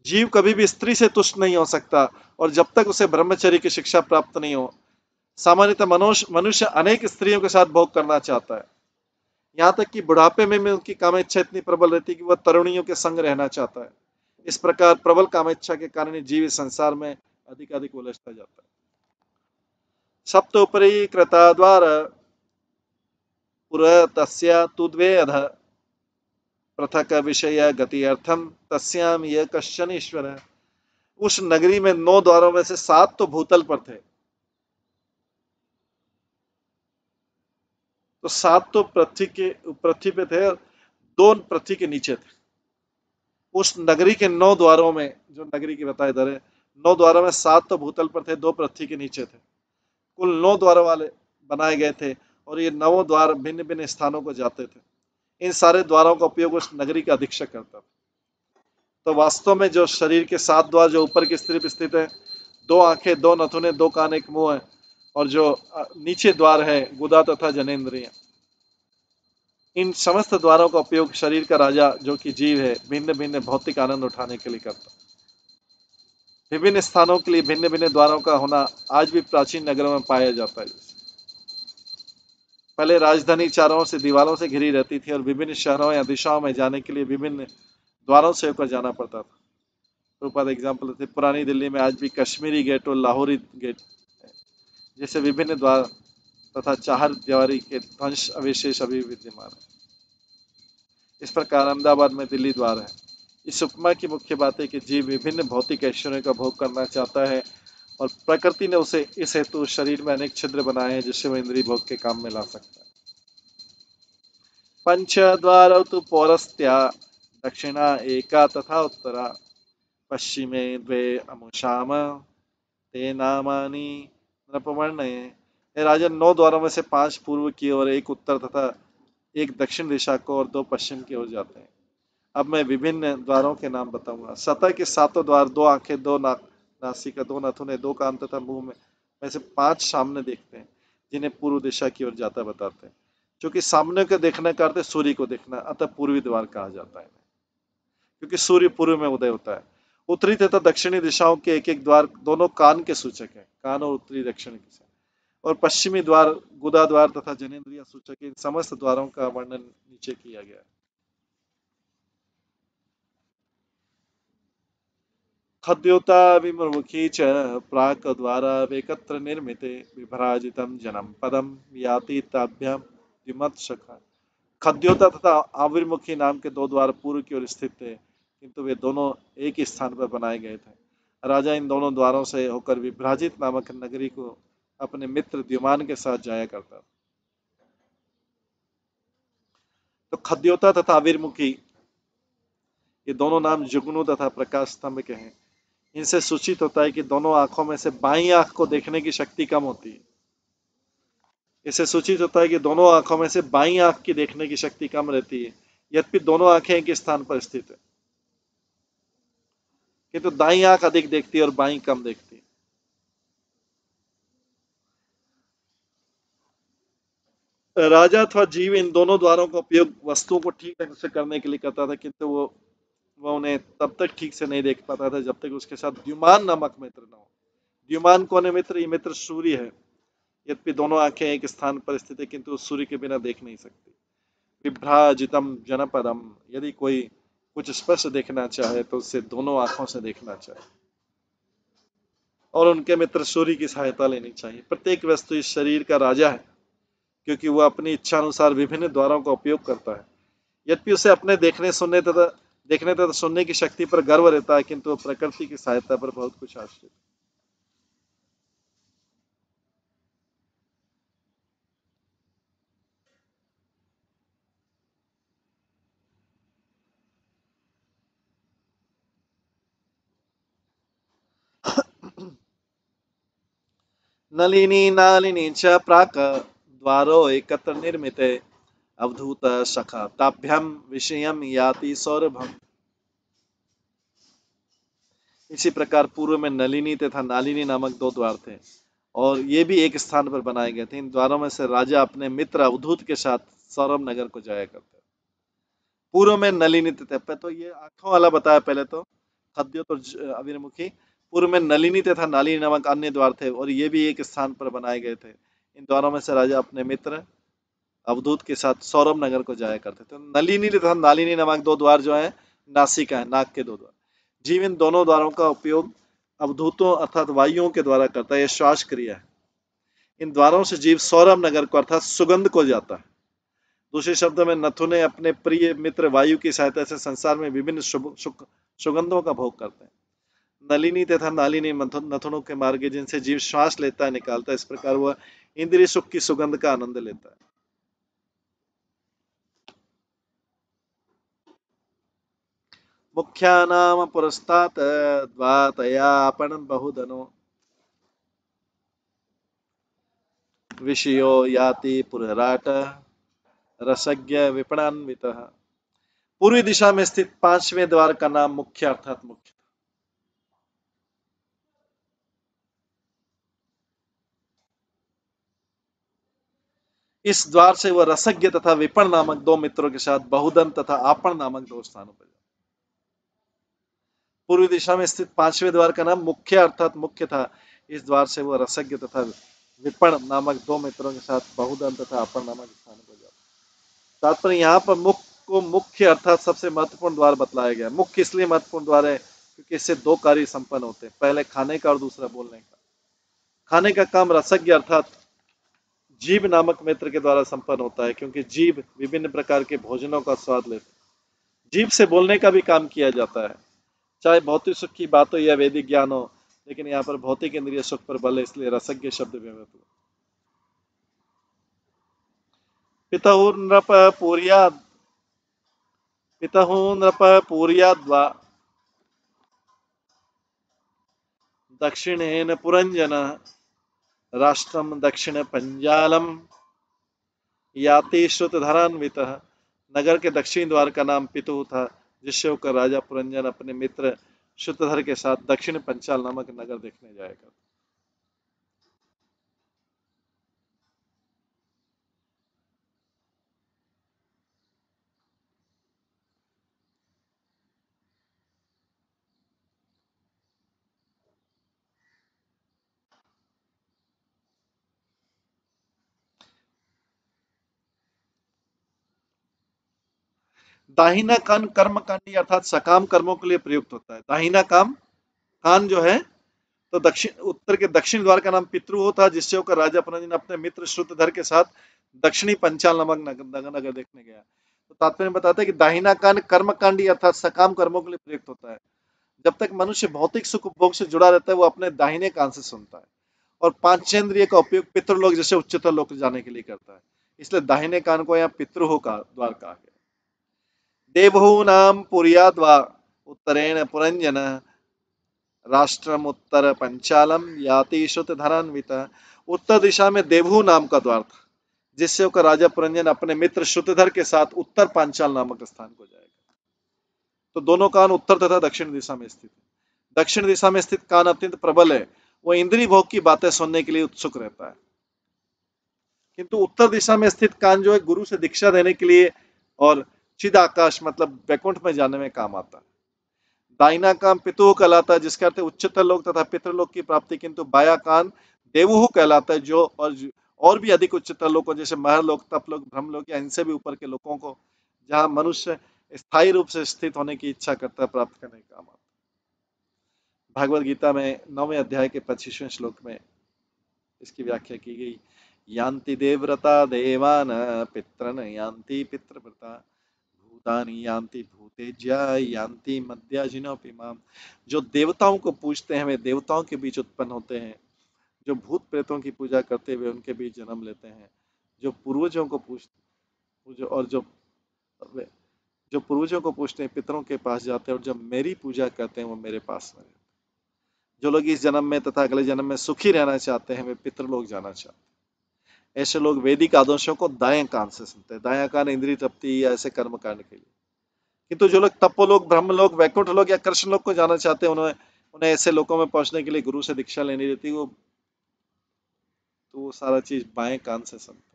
जीव कभी भी स्त्री से तुष्ट नहीं हो सकता, और जब तक उसे ब्रह्मचर्य की शिक्षा प्राप्त नहीं हो। सामान्यतः मनुष्य अनेक स्त्रियों के साथ भोग करना चाहता है, यहाँ तक कि बुढ़ापे में उनकी कामेच्छा इतनी प्रबल रहती है कि वह तरुणियों के संग रहना चाहता है। इस प्रकार प्रबल कामेच्छा के कारण जीव इस संसार में अधिक उलझता जाता है। सप्तोपरि कृताद्वार पुरतस्य तु द्वे अधः पृथक विषय गति अर्थम तस्याम यह कश्चन ईश्वर है। उस नगरी में 9 द्वारों में से 7 तो भूतल पर थे, तो 7 तो पृथ्वी पे थे, 2 पृथ्वी के नीचे थे। उस नगरी के 9 द्वारों में, जो नगरी की बताए दर है, 9 द्वारों में 7 तो भूतल पर थे, 2 पृथ्वी के नीचे थे। कुल 9 द्वारों वाले बनाए गए थे, और ये 9 द्वार भिन्न भिन्न स्थानों को जाते थे। इन सारे द्वारों का उपयोग उस नगरी का अधीक्षक करता था। तो वास्तव में जो शरीर के 7 द्वार जो ऊपर की स्थिति स्थित है, 2 आंखें, 2 नथुने, 2 कान, 1 मुंह है, और जो नीचे द्वार है गुदा तथा जनेंद्रियां, इन समस्त द्वारों का उपयोग शरीर का राजा जो कि जीव है भिन्न भिन्न भौतिक आनंद उठाने के लिए करता। विभिन्न स्थानों के लिए भिन्न भिन्न द्वारों का होना आज भी प्राचीन नगरों में पाया जाता है। पहले राजधानी चारों से दीवारों से घिरी रहती थी, और विभिन्न शहरों या दिशाओं में जाने के लिए विभिन्न द्वारों से होकर जाना पड़ता था। रूपा एग्जाम्पल थे, पुरानी दिल्ली में आज भी कश्मीरी गेट और लाहौरी गेट जैसे विभिन्न द्वार तथा चार दीवारी के ध्वंस अवशेष अभी विद्यमान है। इस प्रकार अहमदाबाद में दिल्ली द्वार है। इस उपमा की मुख्य बात है कि जीव विभिन्न भौतिक ऐश्वर्यों का भोग करना चाहता है, और प्रकृति ने उसे इस हेतु शरीर में अनेक छिद्र बनाए हैं जिससे वह इंद्रिय भोग के काम में ला सकता है। पंचद्वारौ तु पौरस्त्या दक्षिणा एका तथा उत्तरा पश्चिमे द्वे अमुषाम ते नामानि नृपवर्णये। राजन 9 द्वारों में से 5 पूर्व की ओर, 1 उत्तर तथा 1 दक्षिण दिशा को, और 2 पश्चिम की ओर जाते हैं। अब मैं विभिन्न द्वारों के नाम बताऊंगा। सतह के 7 द्वार 2 आंखें, 2 नासिका, 2 नथुने, 2 कान तथा मुंह में से 5 सामने देखते हैं, जिन्हें पूर्व दिशा की ओर जाता बताते हैं। क्योंकि सामने को देखने का अर्थ है सूर्य को देखना, अतः पूर्वी द्वार कहा जाता है, क्योंकि सूर्य पूर्व में उदय होता है। उत्तरी तथा दक्षिणी दिशाओं के एक एक द्वार दोनों कान के सूचक है, कान और उत्तरी दक्षिण के, और पश्चिमी द्वार गुदा द्वार तथा जनेन्द्रिय सूचक, इन समस्त द्वारों का वर्णन नीचे किया गया है। खद्योता विमुखी च प्राक द्वारा वेकत्र निर्मिते विभ्राजितम जनम पदम याति ताभ्याम द्विमत शखा। खद्योता तथा आविर्मुखी नाम के दो द्वार पूर्व की ओर स्थित थे, किंतु वे दोनों एक ही स्थान पर बनाए गए थे। राजा इन दोनों द्वारों से होकर विभ्राजित नामक नगरी को अपने मित्र द्युमान के साथ जाया करता। तो खद्योता तथा आविर्मुखी ये दोनों नाम जुगनू तथा प्रकाश स्तंभ के हैं। इनसे सूचित होता है कि दोनों आंखों में से बाईं आंख को देखने की शक्ति कम होती है। इससे सूचित होता है कि दोनों आंखों में से बाईं आंख की देखने की शक्ति कम रहती है, यद्यपि दोनों आंखें एक स्थान पर स्थित है, किंतु दाईं आंख अधिक देखती है और बाईं कम देखती है। राजा अथवा जीव इन दोनों द्वारों का उपयोग वस्तुओं को ठीक ढंग से करने के लिए करता था, किंतु वह उन्हें तब तक ठीक से नहीं देख पाता था जब तक उसके साथ द्युमान नामक मित्र न हो। द्युमान कौन है मित्र? ये मित्र सूर्य है। यद्यपि दोनों आंखें एक स्थान पर स्थित है, किंतु सूर्य के बिना देख नहीं सकती। विभ्राजितम जनपदम, यदि कोई कुछ स्पष्ट देखना चाहे तो उसे दोनों आंखों से देखना चाहिए और उनके मित्र सूर्य की सहायता लेनी चाहिए। प्रत्येक वस्तु इस शरीर का राजा है, क्योंकि वह अपनी इच्छा अनुसार विभिन्न द्वारों का उपयोग करता है। यद्यपि उसे अपने देखने तथा सुनने की शक्ति पर गर्व रहता है, किंतु वह प्रकृति की सहायता पर बहुत कुछ आश्रित है। नलिनी नालिनी च प्राक द्वारो एकत्र निर्मिते अवधूत सखा ताभ्याम विषयम याति सौरभम। इसी प्रकार पूर्व में नलिनी तथा नालिनी नामक दो द्वार थे और ये भी एक स्थान पर बनाए गए थे। इन द्वारों में से राजा अपने मित्र अवधूत के साथ सौरभ नगर को जाया करते। पूर्व में नलिनी तथा, तो ये आंखों वाला बताया पहले तो खद्योत और अविर्मुखी। पूर्व में नलिनी तथा नालिनी नामक अन्य द्वार थे और ये भी एक स्थान पर बनाए गए थे। इन द्वारों में से राजा अपने मित्र अवधूत के साथ सौरभ नगर को जाया करते थे। नलिनी तथा नालिनी नामक दो द्वार जो है नासिका है, नाक के दो द्वार। जीव इन दोनों द्वारों का उपयोग अवधूतों अर्थात वायुओं के द्वारा करता है। यह श्वास क्रिया है। इन द्वारों से जीव सौरभ नगर को अर्थात सुगंध को जाता है। दूसरे शब्दों में नथुने अपने प्रिय मित्र वायु की सहायता से संसार में विभिन्न सुगंधों का भोग करते हैं। नलिनी तथा नालिनी नथुनों के मार्ग जिनसे जीव श्वास लेता है, निकालता है। इस प्रकार वह इंद्रिय सुख की सुगंध का आनंद लेता है। मुख्यानाम पुरस्तात् द्वातयापणं बहुधनो विषयो याति पुरराट रसज्ञ विपणान्वितः। पूर्वी दिशा में स्थित पांचवें द्वार का नाम मुख्य अर्थात मुख्य। इस द्वार से वह रसज्ञ तथा विपण नामक दो मित्रों के साथ बहुधन तथा आपण नामक दो स्थानों पर। पूर्वी दिशा में स्थित पांचवें द्वार का नाम मुख्य अर्थात मुख्य था। इस द्वार से वह रसज्ञ तथा विपण नामक दो मित्रों के साथ बहुधन तथा आपण नामक स्थानों पर जाता। तात्पर्य यहाँ पर मुख्य को मुख्य अर्थात सबसे महत्वपूर्ण द्वार बतलाया गया। मुख्य इसलिए महत्वपूर्ण द्वार है क्योंकि इससे दो कार्य संपन्न होते हैं, पहले खाने का और दूसरा बोलने का। खाने का काम रसज्ञ अर्थात जीव नामक मित्र के द्वारा संपन्न होता है, क्योंकि जीव विभिन्न प्रकार के भोजनों का स्वाद लेते हैं। जीव से बोलने का भी काम किया जाता है, चाहे भौतिक सुख की बात हो या वैदिक ज्ञान हो, लेकिन यहाँ पर भौतिक इंद्रिय सुख पर बल है, इसलिए रसज्ञ शब्द व्यवहार हुआ। पितहुर नृप पूर्याद्वा दक्षिणेन पुरंजन राष्ट्रम दक्षिण पंजालम याति श्रुतधरान्वितः। नगर के दक्षिण द्वार का नाम पितु था, जिससे होकर राजा पुरंजन अपने मित्र श्रुतधर के साथ दक्षिण पंचाल नामक नगर देखने जाएगा। दाहिना कान कर्मकांडी अर्थात सकाम कर्मों के लिए प्रयुक्त होता है। दाहिना कान जो है तो उत्तर के दक्षिण द्वार का नाम पितृ होता, जिससे होकर राजा पुरंजन अपने मित्र श्रुतधर के साथ दक्षिणी पंचाल नामक नगर देखने गया। तो तात्पर्य बताता है कि दाहिना कान कर्मकांडी अर्थात सकाम कर्मों के लिए प्रयुक्त होता है। जब तक मनुष्य भौतिक सुख उपभोग से जुड़ा रहता है वो अपने दाहिने कान से सुनता है, और पांचेंद्रिय का उपयोग पितृलोक जैसे उच्चतर लोक जाने के लिए करता है। इसलिए दाहिने कान को यहाँ पितृ का द्वार कहा गया। देवहूनाम पुर्याद्वा उत्तरेण पुरंजन राष्ट्रम उत्तर पंचालम याति श्रुतधरान्वित। उत्तर दिशा में देवहू नाम का द्वार था, जिससे होकर राजा पुरंजन अपने मित्र श्रुतधर के साथ उत्तर पांचाल नामक स्थान को जाएगा। तो दोनों कान उत्तर तथा दक्षिण दिशा में स्थित है। दक्षिण दिशा में स्थित कान अत्यंत प्रबल है, वह इंद्रिय भोग की बातें सुनने के लिए उत्सुक रहता है, किंतु उत्तर दिशा में स्थित कान जो है गुरु से दीक्षा देने के लिए और चिद आकाश मतलब वैकुंठ में जाने में काम आता है। दाहिना कान पितुह कहलाता है, जिसका अर्थ है उच्चतर लोक तथा पितृलोक की प्राप्ति, किंतु बाया कान देवहू कहलाता है, जो और भी अधिक उच्चतर लोकों जैसे महरलोक, तपलोक, ब्रह्मलोक या इनसे भी ऊपर के लोकों को, जहां मनुष्य स्थायी रूप से स्थित होने की इच्छा करता है, प्राप्त करने का काम आता है। भागवत गीता में 9वें अध्याय के 25वें श्लोक में इसकी व्याख्या की गई। यान्ति देवव्रता देवान पितरन यान्ति पितृव्रता भूतानि यान्ति भूतेज्या यान्ति मद्याजिनोपि माम। जो देवताओं को पूजते हैं वे देवताओं के बीच उत्पन्न होते हैं, जो भूत प्रेतों की पूजा करते हुए उनके बीच जन्म लेते हैं, जो पूर्वजों को पूजते और जो पूर्वजों को पूछते हैं पितरों के पास जाते हैं, और जब मेरी पूजा करते हैं वो मेरे पास में। जो लोग इस जन्म में तथा अगले जन्म में सुखी रहना चाहते हैं वे पितृलोक जाना चाहते हैं। ऐसे लोग वैदिक आदर्शों को दाएं कान से सुनते हैं। दायां कान इंद्रिय तृप्ति या ऐसे कर्म कांड के लिए। किंतु जो लोग तपोलोक, ब्रह्मलोक, वैकुंठ लोक या कृष्ण लोक को जाना चाहते हैं, उन्हें ऐसे लोकों में पहुंचने के लिए गुरु से दीक्षा लेनी रहती है, वो सारा चीज बाएं कान से सुनते।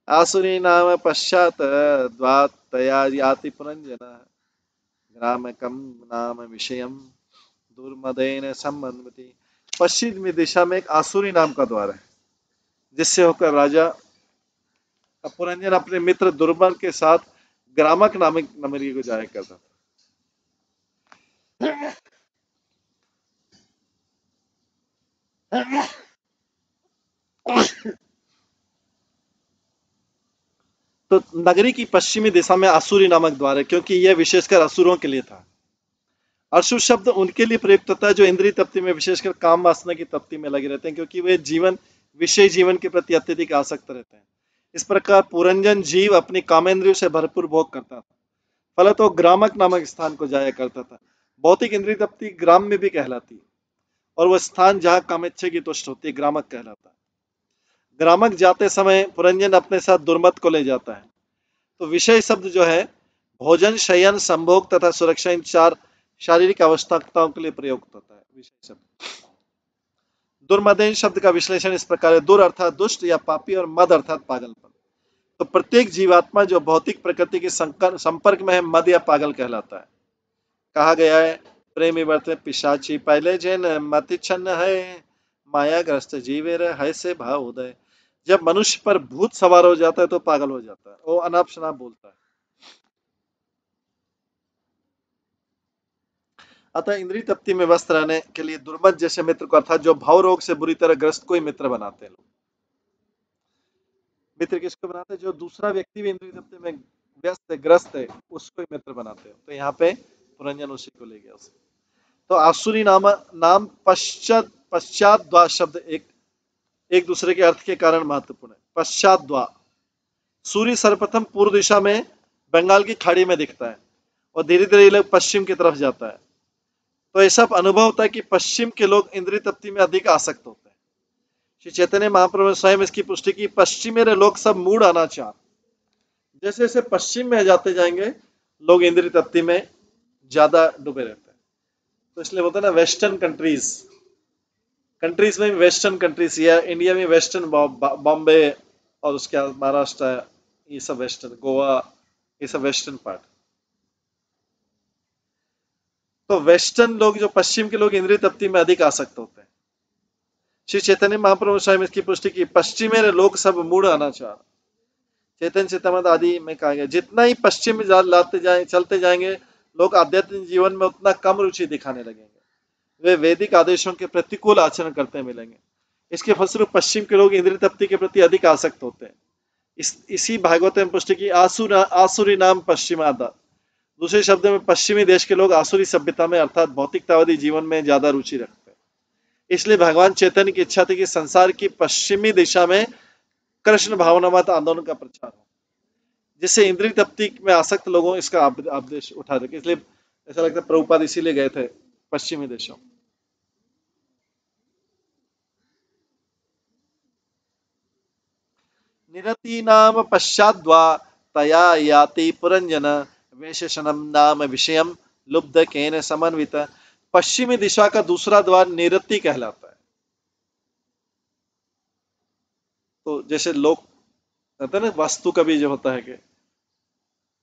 आसुरी नाम पश्चात द्वातया याति पुरंजन ग्रामकम नाम विषयम दुर्मदेन संबंधति। पश्चिमी दिशा में एक आसुरी नाम का द्वार है, जिससे होकर राजा पुरंजन अपने मित्र दुर्मद के साथ ग्रामक नामक नगरी को जाया करता था। तो नगरी की पश्चिमी दिशा में आसुरी नामक द्वार है, क्योंकि यह विशेषकर असुरों के लिए था। असुर शब्द उनके लिए प्रयुक्त होता है जो इंद्रिय तृप्ति में, विशेषकर काम वासना की तृप्ति में लगे रहते हैं, क्योंकि वे विषय जीवन के प्रति अत्यधिक आसक्त रहते हैं। इस प्रकार पुरंजन जीव अपनी कामेंद्रियों से भरपूर भोग करता था, फलत वो ग्रामक नामक स्थान को जाया करता था। भौतिक इंद्रिय तृप्ति ग्राम में भी कहलाती है, और वह स्थान जहाँ कामेच्छा की तुष्ट होती है ग्रामक कहलाता है। ग्रामक जाते समय पुरंजन अपने साथ दुर्मत को ले जाता है। तो विषय शब्द जो है भोजन, शयन, संभोग तथा सुरक्षा, इन 4 शारीरिक आवश्यकताओं के लिए प्रयुक्त होता है विषय शब्द। दुर्मदेन शब्द का विश्लेषण इस प्रकार है। दुर अर्थात दुष्ट या पापी, और मद अर्थात पागलपन। तो प्रत्येक जीवात्मा जो भौतिक प्रकृति के संपर्क में है मद या पागल कहलाता है। कहा गया है प्रेमी वर्त पिशाची पहले जैन मति छन्न है मायाग्रस्त जीवेर है से भाव उदय। जब मनुष्य पर भूत सवार हो जाता है तो पागल हो जाता है, वो अनाप शनाप बोलता है। अतः इंद्रिय तृप्ति में व्यस्त रहने के लिए दुर्मद जैसे मित्र को, अर्थात जो भाव रोग से बुरी तरह ग्रस्त को ही मित्र बनाते हैं लोग। मित्र किसको बनाते हैं? जो दूसरा व्यक्ति भी इंद्रिय तृप्ति में व्यस्त है, ग्रस्त है, उसको ही मित्र बनाते हैं। तो यहाँ पे पुरंजन उसी को ले गया उसे। तो आसुरी नाम पश्चात द्वा शब्द एक दूसरे के अर्थ के कारण महत्वपूर्ण है। पश्चात द्वा, सूर्य सर्वप्रथम पूर्व दिशा में बंगाल की खाड़ी में दिखता है और धीरे धीरे ये लोग पश्चिम की तरफ जाता है। तो ऐसा अनुभव होता है कि पश्चिम के लोग इंद्रिय तृप्ति में अधिक आसक्त होते हैं। श्री चैतन्य महाप्रभु ने स्वयं इसकी पुष्टि की। पश्चिमी लोग सब मूढ़ अनाचार, जैसे जैसे पश्चिम में जाते जाएंगे लोग इंद्रिय तृप्ति में ज्यादा डूबे रहते हैं। तो इसलिए बोलते हैं ना वेस्टर्न कंट्रीज में वेस्टर्न कंट्रीज, या इंडिया में वेस्टर्न बॉम्बे और उसके बाद महाराष्ट्र, ये सब वेस्टर्न, गोवा, ये सब वेस्टर्न पार्ट। तो वेस्टर्न लोग, जो पश्चिम के लोग इंद्रिय तृप्ति में अधिक आसक्त होते हैं। श्री चैतन्य महाप्रभु स्वयं इसकी पुष्टि की। पश्चिमी लोग सब मूढ़ अनाचार, चैतन्य चेतामृत आदि में कहा गया, जितना ही पश्चिम में लाते जाए चलते जाएंगे लोग आध्यात्मिक जीवन में उतना कम रुचि दिखाने लगेंगे, वे वैदिक आदेशों के प्रतिकूल आचरण करते मिलेंगे। इसके फलस्वरूप पश्चिम के लोग इंद्रिय तृप्ति के प्रति अधिक आसक्त होते हैं। इसी भागवत में पुष्टि की आसुरी नाम पश्चिमादा, दूसरे शब्द में पश्चिमी देश के लोग आसुरी सभ्यता में अर्थात भौतिकतावादी जीवन में ज्यादा रुचि रखते हैं। इसलिए भगवान चैतन्य की इच्छा थी कि संसार की पश्चिमी दिशा में कृष्ण भावनामत आंदोलन का प्रचार हो, जिससे इंद्रिय तृप्ति में आसक्त लोगों इसका आदेश उठा सके। इसलिए ऐसा लगता है प्रभुपाद इसीलिए गए थे पश्चिमी देशों। निरति नाम पश्चाद्वा तया याति पुरंजन वैशेषणम नाम विषयम लुब्ध केन समन्वित। पश्चिमी दिशा का दूसरा द्वार निरति कहलाता है। तो जैसे लोग कहते हैं ना, वास्तु का भी जो होता है कि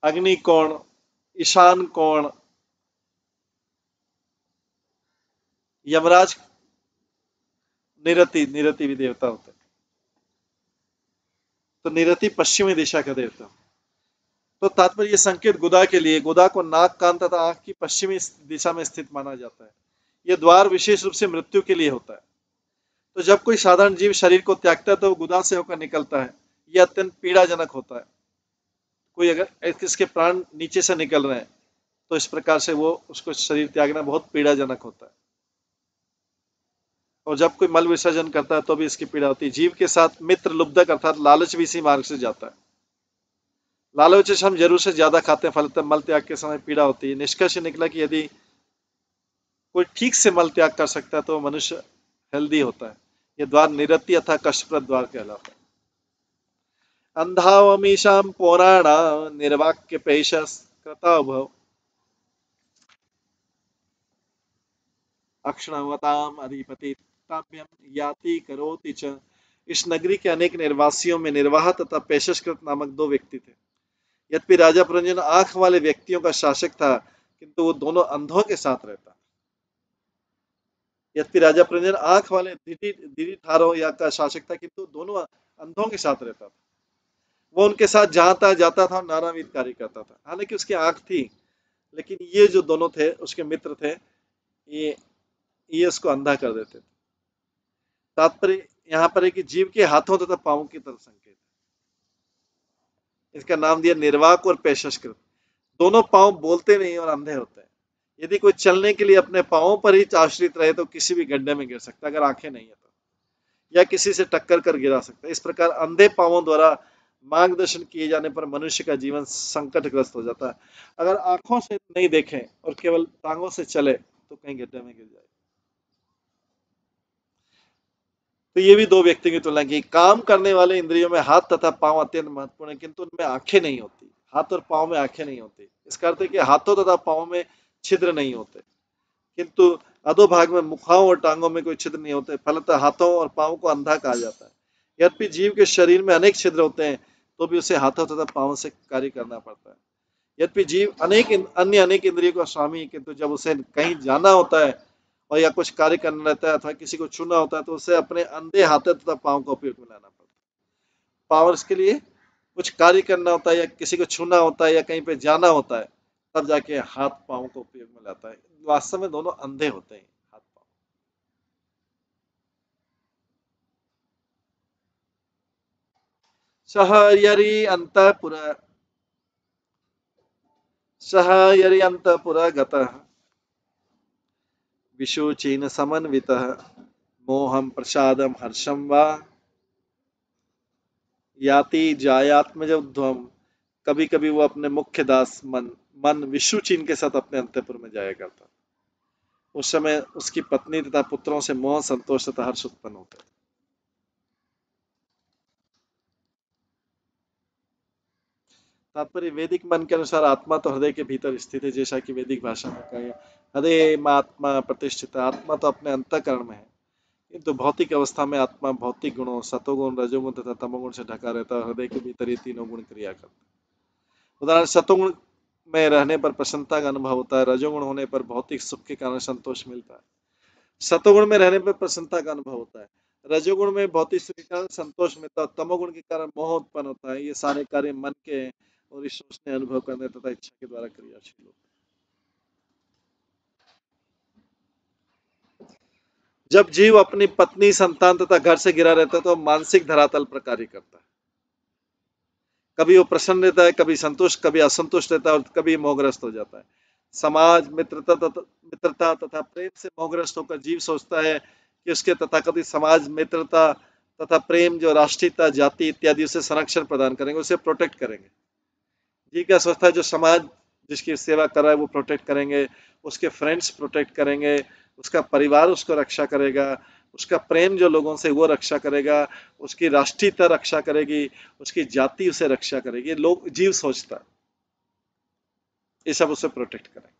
अग्नि कोण, ईशान कोण, यमराज निरति भी देवता होते हैं। तो निरति पश्चिमी दिशा का देवता। तो तात्पर्य संकेत गुदा के लिए, गुदा को नाक, कान तथा आंख की पश्चिमी दिशा में स्थित माना जाता है। यह द्वार विशेष रूप से मृत्यु के लिए होता है। तो जब कोई साधारण जीव शरीर को त्यागता है तो गुदा से होकर निकलता है। यह अत्यंत पीड़ाजनक होता है। कोई अगर इसके प्राण नीचे से निकल रहे हैं तो इस प्रकार से वो उसको शरीर त्यागना बहुत पीड़ाजनक होता है। और जब कोई मल विसर्जन करता है तो भी इसकी पीड़ा होती है। जीव के साथ मित्र लुब्धक अर्थात लालच भी इसी मार्ग से जाता है। लालच से हम जरूर से ज्यादा खाते हैं, फलतः मल त्याग के समय पीड़ा होती है। निष्कर्ष निकला कि यदि कोई ठीक से मल त्याग कर सकता है तो मनुष्य हेल्दी होता है। यह द्वार निरति अथा कष्टप्रद द्वार कहलाता है। अंधावमीशाम पौराणा निर्वाक्य पेशस कृताभव अक्षणवताम अधिपति ताभ्यम याति करोति च। इस नगरी के अनेक निर्वासियों में निर्वाह तथा पेशस्कृत नामक दो व्यक्ति थे। यद्यपि राजा पुरंजन आंख वाले व्यक्तियों का शासक था किंतु वो दोनों अंधों के साथ रहता। यद्यपि राजा पुरंजन आंख वाले दिरीठारों या का शासक था किंतु दोनों अंधों के साथ रहता था। वो उनके साथ जहां जाता था नानाविध कार्य करता था। हालांकि उसकी आंख थी, लेकिन ये जो दोनों थे उसके मित्र थे, ये उसको अंधा कर देते थे। तात्पर्य यहाँ पर है कि जीव के हाथों तथा पांवों की तरफ संकेत। इसका नाम दिया निर्वाक और पेशस्कृत। दोनों पांव बोलते नहीं और अंधे होते हैं। यदि कोई चलने के लिए अपने पांवों पर ही आश्रित रहे तो किसी भी गड्ढे में गिर सकता है अगर आंखें नहीं है तो, या किसी से टक्कर कर गिरा सकता है। इस प्रकार अंधे पांवों द्वारा मार्गदर्शन किए जाने पर मनुष्य का जीवन संकटग्रस्त हो जाता है। अगर आंखों से नहीं देखें और केवल टांगों से चले तो कहीं गड्ढे में गिर जाए। तो ये भी दो व्यक्ति की तुलना की। काम करने वाले इंद्रियों में हाथ तथा पांव अत्यंत महत्वपूर्ण है किंतु उनमें आंखें नहीं होती। हाथ और पांव में आंखें नहीं होती। इसका अर्थ है कि हाथों तथा पांव में छिद्र नहीं होते किंतु अधोभाग में मुखाओं और टांगों में कोई छिद्र नहीं होते। फलतः हाथों और पांव को अंधा कहा जाता है। यद्यपि जीव के शरीर में अनेक छिद्र होते हैं तो भी उसे हाथों तथा पांव से कार्य करना पड़ता है। यद्यपि जीव अनेक इंद्रियों का स्वामी, किंतु जब उसे कहीं जाना होता है और या कुछ कार्य करना रहता है अथवा किसी को छूना होता है तो उसे अपने अंधे हाथों तथा पांव का उपयोग में लाना पड़ता है। पांव इसके लिए कुछ कार्य करना होता है या किसी को छूना होता है या कहीं पे जाना होता है, तब जाके हाथ पांव को उपयोग में लाता है। वास्तव में दोनों अंधे होते हैं हाथ पांव। सह यरि अंतपुर गतः विशुचीन समन्वितः मोहम प्रसादम हर्षम वा याति जायात्मजध्वम। कभी कभी वो अपने मुख्य दास मन विशुचीन के साथ अपने अंतपुर में जाया करता। उस समय उसकी पत्नी तथा पुत्रों से मोह, संतोष तथा हर्ष उत्पन्न होता है। तात्पर्य वैदिक मन के अनुसार आत्मा तो हृदय के भीतर स्थित है, जैसा कि वैदिक भाषा में कहा गया हृदय में आत्मा प्रतिष्ठित। आत्मा तो अपने अंतःकरण में है किंतु भौतिक अवस्था में आत्मा भौतिक गुणों सतोगुण, रजोगुण तथा तमोगुण से ढका रहता है। हृदय के भीतर ये तीनों गुण क्रिया करते हैं। उदाहरण सतोगुण में रहने पर प्रसन्नता का अनुभव होता है। रजोगुण होने पर भौतिक सुख के कारण संतोष मिलता है। सतोगुण में रहने पर प्रसन्नता का अनुभव होता है। रजोगुण में भौतिक सुख के कारण संतोष मिलता है, तमोगुण के कारण मोह उत्पन्न होता है। ये सारे कार्य मन के हैं और इस सोचने, अनुभव करने तथा इच्छा के द्वारा क्रियाशील होते हैं। जब जीव अपनी पत्नी, संतान तथा घर से घिरा रहता है तो मानसिक धरातल पर कार्य करता है। कभी वो प्रसन्न रहता है, कभी संतुष्ट, कभी असंतुष्ट रहता है और कभी मोहग्रस्त हो जाता है। समाज, मित्रता तथा प्रेम से मोहग्रस्त होकर जीव सोचता है कि उसके तथाकथित समाज, मित्रता तथा प्रेम जो राष्ट्रीयता, जाति इत्यादि उसे संरक्षण प्रदान करेंगे, उसे प्रोटेक्ट करेंगे। जीव क्या सोचता है, जो समाज जिसकी सेवा कर रहा है वो प्रोटेक्ट करेंगे, उसके फ्रेंड्स प्रोटेक्ट करेंगे, उसका परिवार उसको रक्षा करेगा, उसका प्रेम जो लोगों से वो रक्षा करेगा, उसकी राष्ट्रीयता रक्षा करेगी, उसकी जाति उसे रक्षा करेगी। लोग जीव सोचता है ये सब उसे प्रोटेक्ट करेंगे,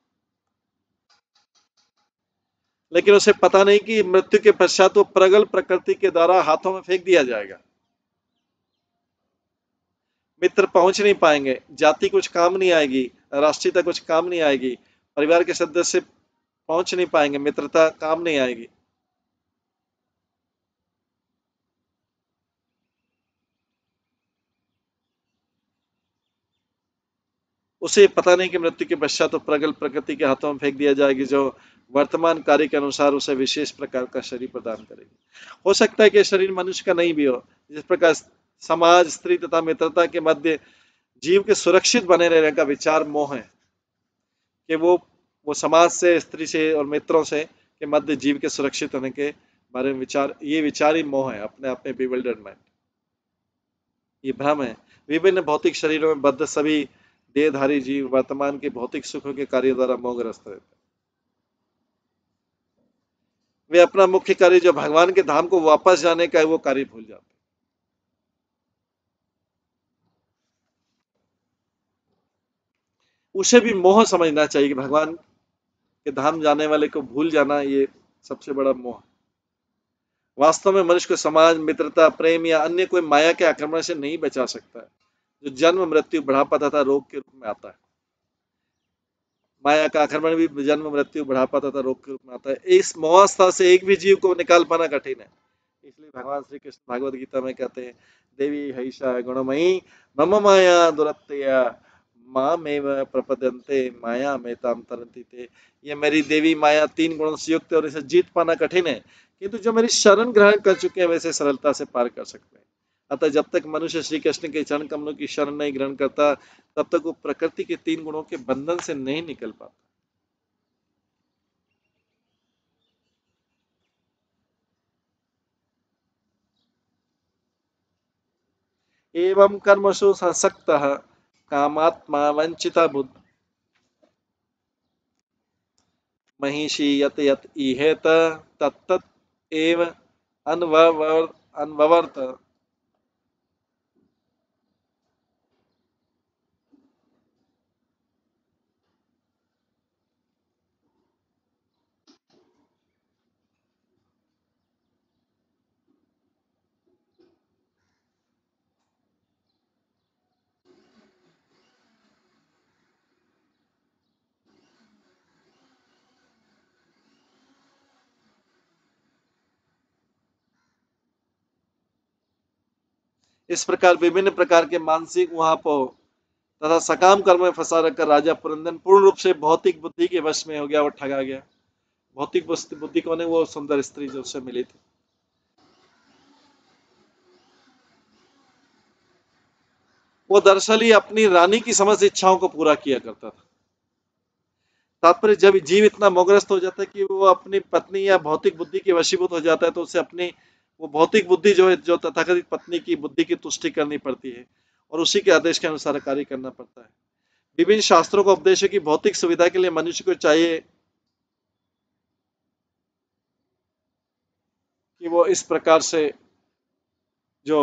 लेकिन उसे पता नहीं कि मृत्यु के पश्चात वो प्रगल्भ प्रकृति के द्वारा हाथों में फेंक दिया जाएगा। मित्र पहुंच नहीं पाएंगे, जाति कुछ काम नहीं आएगी, राष्ट्रीयता कुछ काम नहीं आएगी, परिवार के सदस्य पहुंच नहीं पाएंगे, मित्रता काम नहीं आएगी। उसे पता नहीं कि मृत्यु के पश्चात तो प्रगल्भ प्रकृति के हाथों में फेंक दिया जाएगी, जो वर्तमान कार्य के अनुसार उसे विशेष प्रकार का शरीर प्रदान करेगी। हो सकता है कि शरीर मनुष्य का नहीं भी हो। जिस प्रकार समाज, स्त्री तथा मित्रता के मध्य जीव के सुरक्षित बने रहने का विचार मोह है, कि वो समाज से, स्त्री से और मित्रों से के मध्य जीव के सुरक्षित होने के बारे में विचार, ये विचार ही मोह है, अपने आप में बिविल्डर्ड माइंड, ये भ्रम है। विभिन्न भौतिक शरीरों में बद्ध सभी देहधारी जीव वर्तमान के भौतिक सुखों के कार्य द्वारा मोहग्रस्त रहते हैं। वे अपना मुख्य कार्य जो भगवान के धाम को वापस जाने का है वो कार्य भूल जाते हैं। उसे भी मोह समझना चाहिए कि भगवान के धाम जाने वाले को भूल जाना ये सबसे बड़ा मोह है। वास्तव में मनुष्य को समाज, मित्रता, प्रेम या अन्य कोई माया के आक्रमण से नहीं बचा सकता है, जो जन्म, मृत्यु, बुढ़ापा तथा रोग के रूप में आता है। माया का आक्रमण भी जन्म, मृत्यु, बुढ़ापा तथा रोग के रूप में आता है। इस मोहावस्था से एक भी जीव को निकाल पाना कठिन है। इसलिए भगवान श्री कृष्ण भागवत गीता में कहते हैं, देवी हईषा गुणमयी मम माया दुरत्यया मामेव प्रपद्यन्ते माया में ताम तरन्ति ते। ये मेरी देवी माया 3 गुणों से युक्त है और इसे जीत पाना कठिन है, किंतु जो मेरी शरण ग्रहण कर चुके हैं वैसे सरलता से पार कर सकते हैं। अतः जब तक मनुष्य श्री कृष्ण के चरण कमलों की शरण नहीं ग्रहण करता, तब तक वो प्रकृति के 3 गुणों के बंधन से नहीं निकल पाता। एवं कर्मसु संसक्तः कामात्मा वंचिता बुद्ध महिषी यत यत ईहेत तत्तत एव अन्ववर्त। इस प्रकार विभिन्न प्रकार के मानसिक उहापोह तथा सकाम कर्म में फंसा रखकर राजा पुरंदर पूर्ण रूप से भौतिक बुद्धि के वश में हो गया और ठगा गया। भौतिक बुद्धि कौन है? वो सुंदर स्त्री जो उससे मिली थी। वो दरअसल ही अपनी रानी की समस्त इच्छाओं को पूरा किया करता था। तात्पर्य, जब जीव इतना मोहग्रस्त हो जाता है कि वो अपनी पत्नी या भौतिक बुद्धि के वशीभूत हो जाता है, तो उसे अपनी वो भौतिक बुद्धि जो है, जो तथाकथित पत्नी की बुद्धि की तुष्टि करनी पड़ती है और उसी के आदेश के अनुसार कार्य करना पड़ता है। विभिन्न शास्त्रों का उपदेश है कि भौतिक सुविधा के लिए मनुष्य को चाहिए कि वो इस प्रकार से जो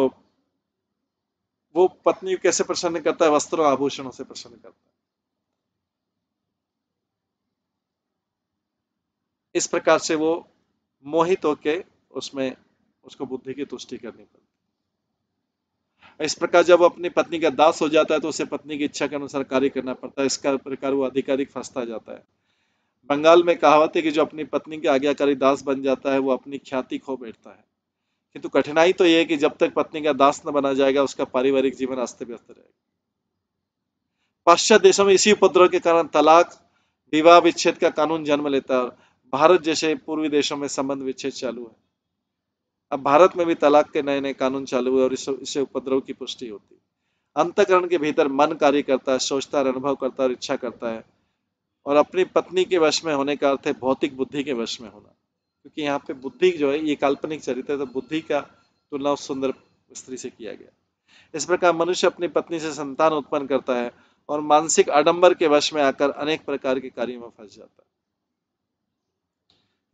वो पत्नी को कैसे प्रसन्न करता है, वस्त्रों आभूषणों से प्रसन्न करता है। इस प्रकार से वो मोहित होके उसमें उसको बुद्धि की तुष्टि करनी पड़ती है। इस प्रकार जब वो अपनी पत्नी का दास हो जाता है तो उसे पत्नी की इच्छा के अनुसार कार्य करना पड़ता है। इस प्रकार वो अधिकाधिक फंसता जाता है। बंगाल में कहावत है कि जो अपनी पत्नी के आज्ञाकारी दास बन जाता है वो अपनी ख्याति खो बैठता है। किंतु कठिनाई तो यह है कि जब तक पत्नी का दास न बना जाएगा उसका पारिवारिक जीवन अस्त व्यस्त रहेगा। पाश्चात्य देशों में इसी उपद्रव के कारण तलाक, विवाह विच्छेद का कानून जन्म लेता है। भारत जैसे पूर्वी देशों में संबंध विच्छेद चालू है। अब भारत में भी तलाक के नए नए कानून चालू हुए और इससे उपद्रव की पुष्टि होती है। अंतःकरण के भीतर मन कार्य करता है, सोचता है, अनुभव करता है और इच्छा करता है। और अपनी पत्नी के वश में होने का अर्थ है भौतिक बुद्धि के वश में होना, क्योंकि यहाँ पे बुद्धि जो है ये काल्पनिक चरित्र है, तो बुद्धि का तुलना उस सुंदर स्त्री से किया गया। इस प्रकार मनुष्य अपनी पत्नी से संतान उत्पन्न करता है और मानसिक आडंबर के वश में आकर अनेक प्रकार के कार्यों में फंस जाता है।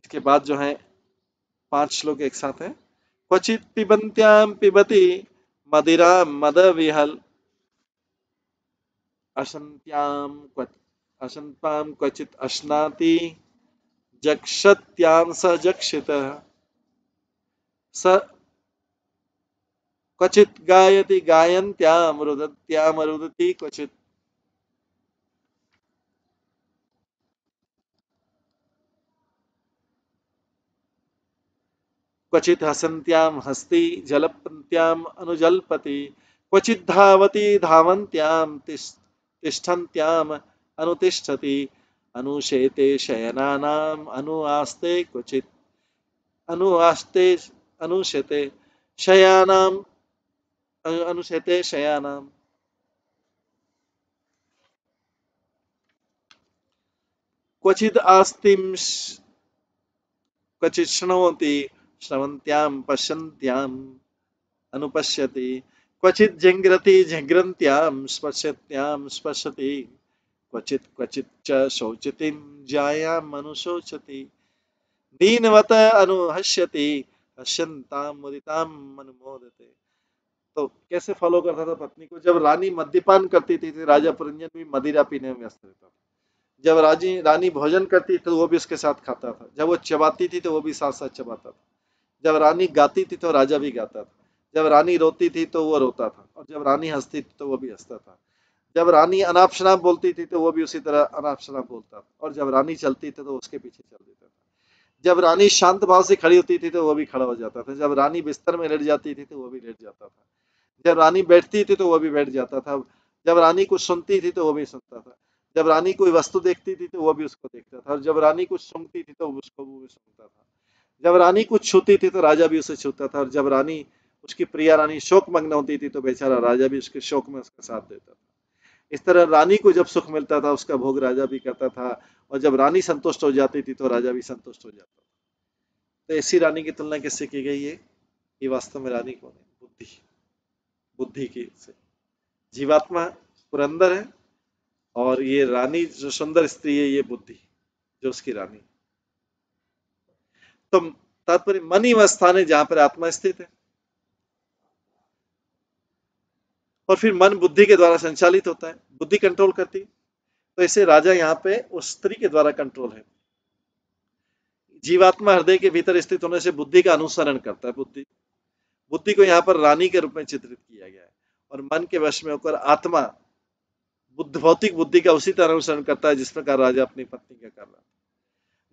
इसके बाद जो है 5 श्लोक एक साथ है। क्वचित पिबन्त्याम पिबति मदिराम मद विहल असन्त्याम क्वचित अश्नाति जक्षत्याम स जक्षितः स क्वचित गायति गायन्त्याम रुदत्याम रुदति क्वचित क्वचित हसन्त्याम हस्ति जलपन्त्याम अनुजल्पति क्वचित धावति धावन्त्याम तिष्ठन्त्याम अनुतिष्ठति अनुशेते शयनानाम अनुआस्ते क्वचित अनुआस्ते अनुशेते शयानाम अनुशेते शयानाम क्वचिद आस्तिम क्वचित शृणोति श्रवन्त्याम पश्यन्त्याम अनुपश्यति क्वचित जिंग्रति जिंग्रन्त्याम स्पर्शत्याम स्पर्शति क्वचित क्वचित च शौचतिम जायाम अनुशोचति दीनवत अनुहश्यति हश्यन्ताम मुदिताम अनुमोदते। तो कैसे फॉलो करता था पत्नी को? जब रानी मद्यपान करती थी तो राजा पुरंजन भी मदिरा पीने में व्यस्त रहता था। जब रानी भोजन करती तो वो भी उसके साथ खाता था। जब वो चबाती थी तो वो भी साथ साथ चबाता था। जब रानी गाती थी तो राजा भी गाता था। जब रानी रोती थी तो वो रोता था, और जब रानी हंसती थी तो वो भी हंसता था। जब रानी अनाप शनाप बोलती थी तो वो भी उसी तरह अनाप शनाप बोलता था, और जब रानी चलती थी तो उसके पीछे चल देता था। जब रानी शांत भाव से खड़ी होती थी तो वो भी खड़ा हो जाता था। जब रानी बिस्तर में लेट जाती थी तो वो भी लेट जाता था। जब रानी बैठती थी तो वो भी बैठ जाता था। जब रानी कुछ सुनती थी तो वो भी सुनता था। जब रानी कोई वस्तु देखती थी तो वो भी उसको देखता था, और जब रानी कुछ सुनती थी तो उसको वो भी सुनता था। जब रानी कुछ छूती थी तो राजा भी उसे छूता था, और जब रानी उसकी प्रिया रानी शोक मग्न होती थी तो बेचारा राजा भी उसके शोक में उसका साथ देता था। इस तरह रानी को जब सुख मिलता था उसका भोग राजा भी करता था, और जब रानी संतुष्ट हो जाती थी तो राजा भी संतुष्ट हो जाता था। तो ऐसी रानी की तुलना किससे की गई है? ये वास्तव में रानी कौन है? बुद्धि। बुद्धि की से जीवात्मा पुरंदर है, और ये रानी जो सुंदर स्त्री है ये बुद्धि जो उसकी रानी। तो तात्पर्य मन ही वह स्थान है जहां पर आत्मा स्थित है, और फिर मन बुद्धि के द्वारा संचालित होता है, बुद्धि कंट्रोल करती है। तो ऐसे राजा यहाँ पे उस स्त्री के द्वारा कंट्रोल है। जीवात्मा हृदय के भीतर स्थित होने से बुद्धि का अनुसरण करता है। बुद्धि को यहाँ पर रानी के रूप में चित्रित किया गया है, और मन के वश में होकर आत्मा भौतिक बुद्धि का उसी तरह अनुसरण करता है जिस प्रकार राजा अपनी पत्नी का कर रहा है।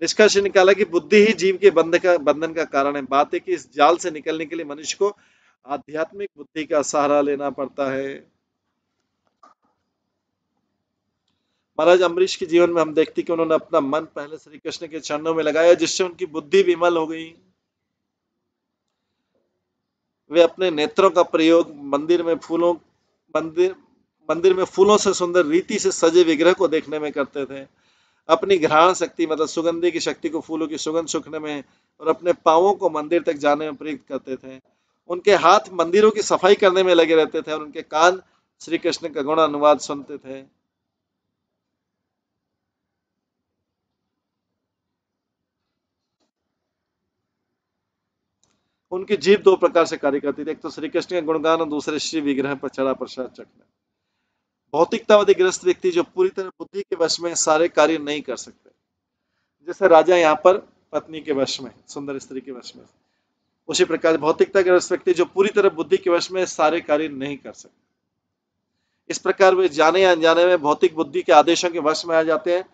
निष्कर्ष निकाला कि बुद्धि ही जीव के बंधन का कारण है। बात है कि इस जाल से निकलने के लिए मनुष्य को आध्यात्मिक बुद्धि का सहारा लेना पड़ता है। महाराज अम्बरीश के जीवन में हम देखते कि उन्होंने अपना मन पहले श्री कृष्ण के चरणों में लगाया, जिससे उनकी बुद्धि विमल हो गई। वे अपने नेत्रों का प्रयोग मंदिर में फूलों से सुंदर रीति से सजे विग्रह को देखने में करते थे। अपनी घ्राण शक्ति मतलब सुगंधि की शक्ति को फूलों की सुगंध सूखने में, और अपने पांवों को मंदिर तक जाने में प्रयुक्त करते थे। उनके हाथ मंदिरों की सफाई करने में लगे रहते थे, और उनके कान श्री कृष्ण का गुण अनुवाद सुनते थे। उनकी जीभ 2 प्रकार से कार्य करती थी, एक तो श्री कृष्ण का गुणगान और दूसरे श्री विग्रह पर चढ़ा प्रसाद चखना। भौतिकतावादी ग्रस्त व्यक्ति जो पूरी तरह बुद्धि के वश में सारे कार्य नहीं कर सकते, जैसे राजा यहाँ पर पत्नी के वश में, सुंदर स्त्री के वश में, उसी प्रकार भौतिकता ग्रस्त व्यक्ति जो पूरी तरह बुद्धि के वश में सारे कार्य नहीं कर सकते। इस प्रकार वे जाने या अनजाने में भौतिक बुद्धि के आदेशों के वश में आ जाते हैं,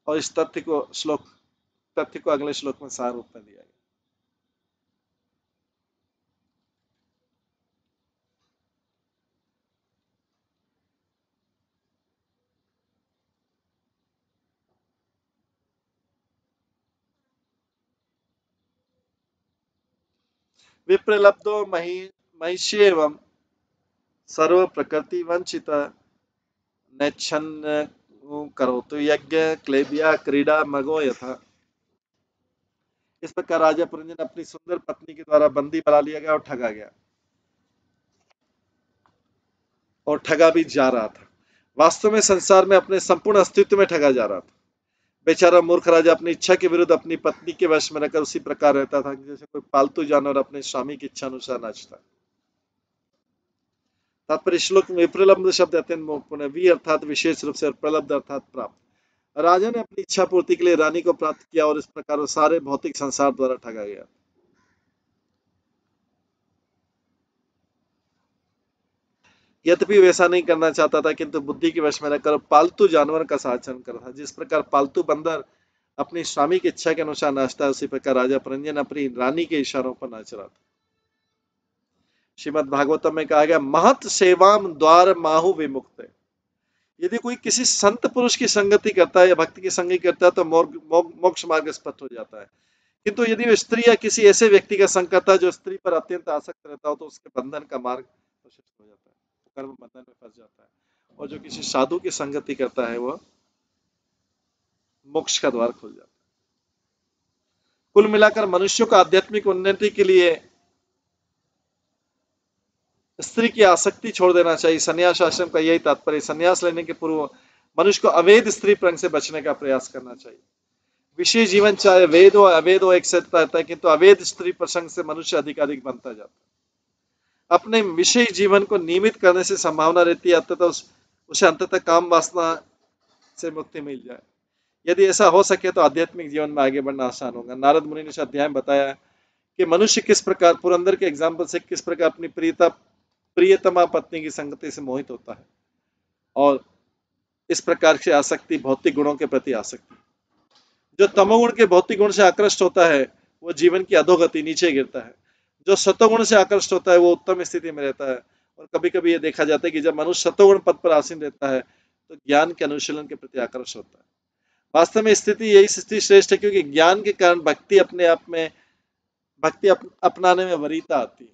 और इस तथ्य को अगले श्लोक में सार रूप में दिया गया। विप्रलब्धो महिष्येवं सर्व प्रकृति वंचित नैच्छन्न करोतु यज्ञ क्लेबिया क्रीडा मगो यथा। इस प्रकार राजा पुरंजन अपनी सुंदर पत्नी के द्वारा बंदी बना लिया गया और ठगा गया, और ठगा भी जा रहा था। वास्तव में संसार में अपने संपूर्ण अस्तित्व में ठगा जा रहा था। बेचारा मूर्ख राजा अपनी इच्छा के विरुद्ध अपनी पत्नी के वश में रहकर उसी प्रकार रहता था जैसे कोई पालतू जानवर अपने स्वामी की इच्छा अनुसार नाचता। तात्पर्य श्लोक में विप्रलब्ध शब्द अत्यंत महत्वपूर्ण है। वी अर्थात विशेष रूप से और प्रलब्ध अर्थात प्राप्त। राजा ने अपनी इच्छा पूर्ति के लिए रानी को प्राप्त किया और इस प्रकार वो सारे भौतिक संसार द्वारा ठगा गया। यद्यपि वैसा नहीं करना चाहता था, किंतु बुद्धि के वश में रहकर पालतू जानवर का आचरण कर रहा था। जिस प्रकार पालतू बंदर अपनी स्वामी की इच्छा के अनुसार नाचता है, उसी प्रकार राजा पुरंजन अपनी रानी के इशारों पर नाच रहा था। श्रीमद् भागवतम में कहा गया, महत सेवाम द्वार माहु विमुक्त। यदि कोई किसी संत पुरुष की संगति करता है या भक्ति की संगति करता है तो मोक्ष मार्ग स्पष्ट हो जाता है। किंतु यदि वो स्त्री या किसी ऐसे व्यक्ति का संग करता है जो स्त्री पर अत्यंत आसक्त रहता हो तो उसके बंधन का मार्ग प्रशस्त हो जाता है, कर्म बंधन में फंस जाता है। और जो किसी साधु की संगति करता है वह मोक्ष का द्वार खुल जाता है। कुल मिलाकर मनुष्यों को आध्यात्मिक उन्नति के लिए स्त्री की आसक्ति छोड़ देना चाहिए। संन्यास आश्रम का यही तात्पर्य। संन्यास लेने के पूर्व मनुष्य को अवैध स्त्री प्रंग से बचने का प्रयास करना चाहिए। विषय जीवन चाहे वेद हो अवैध हो एक साथ रहता है, किंतु अवैध स्त्री प्रसंग से मनुष्य अधिक बनता जाता है। अपने विषय जीवन को नियमित करने से संभावना रहती है उसे अंततः काम वासना से मुक्ति मिल जाए। यदि ऐसा हो सके तो आध्यात्मिक जीवन में आगे बढ़ना आसान होगा। नारद मुनि ने इस अध्याय में बताया कि मनुष्य किस प्रकार पुरंदर के एग्जाम्पल से किस प्रकार अपनी प्रियतमा पत्नी की संगति से मोहित होता है, और इस प्रकार से आसक्ति भौतिक गुणों के प्रति आसक्ति। जो तमोगुण के भौतिक गुण से आकृष्ट होता है वो जीवन की अधोगति नीचे गिरता है। जो सतोगुण से आकृष्ट होता है वो उत्तम स्थिति में रहता है। और कभी कभी ये देखा जाता है कि जब मनुष्य सतोगुण पद पर आसीन रहता है तो ज्ञान के अनुशीलन के प्रति आकर्षित होता है। वास्तव में यही स्थिति श्रेष्ठ है, क्योंकि ज्ञान के कारण भक्ति अपनाने में वरीयता आती है,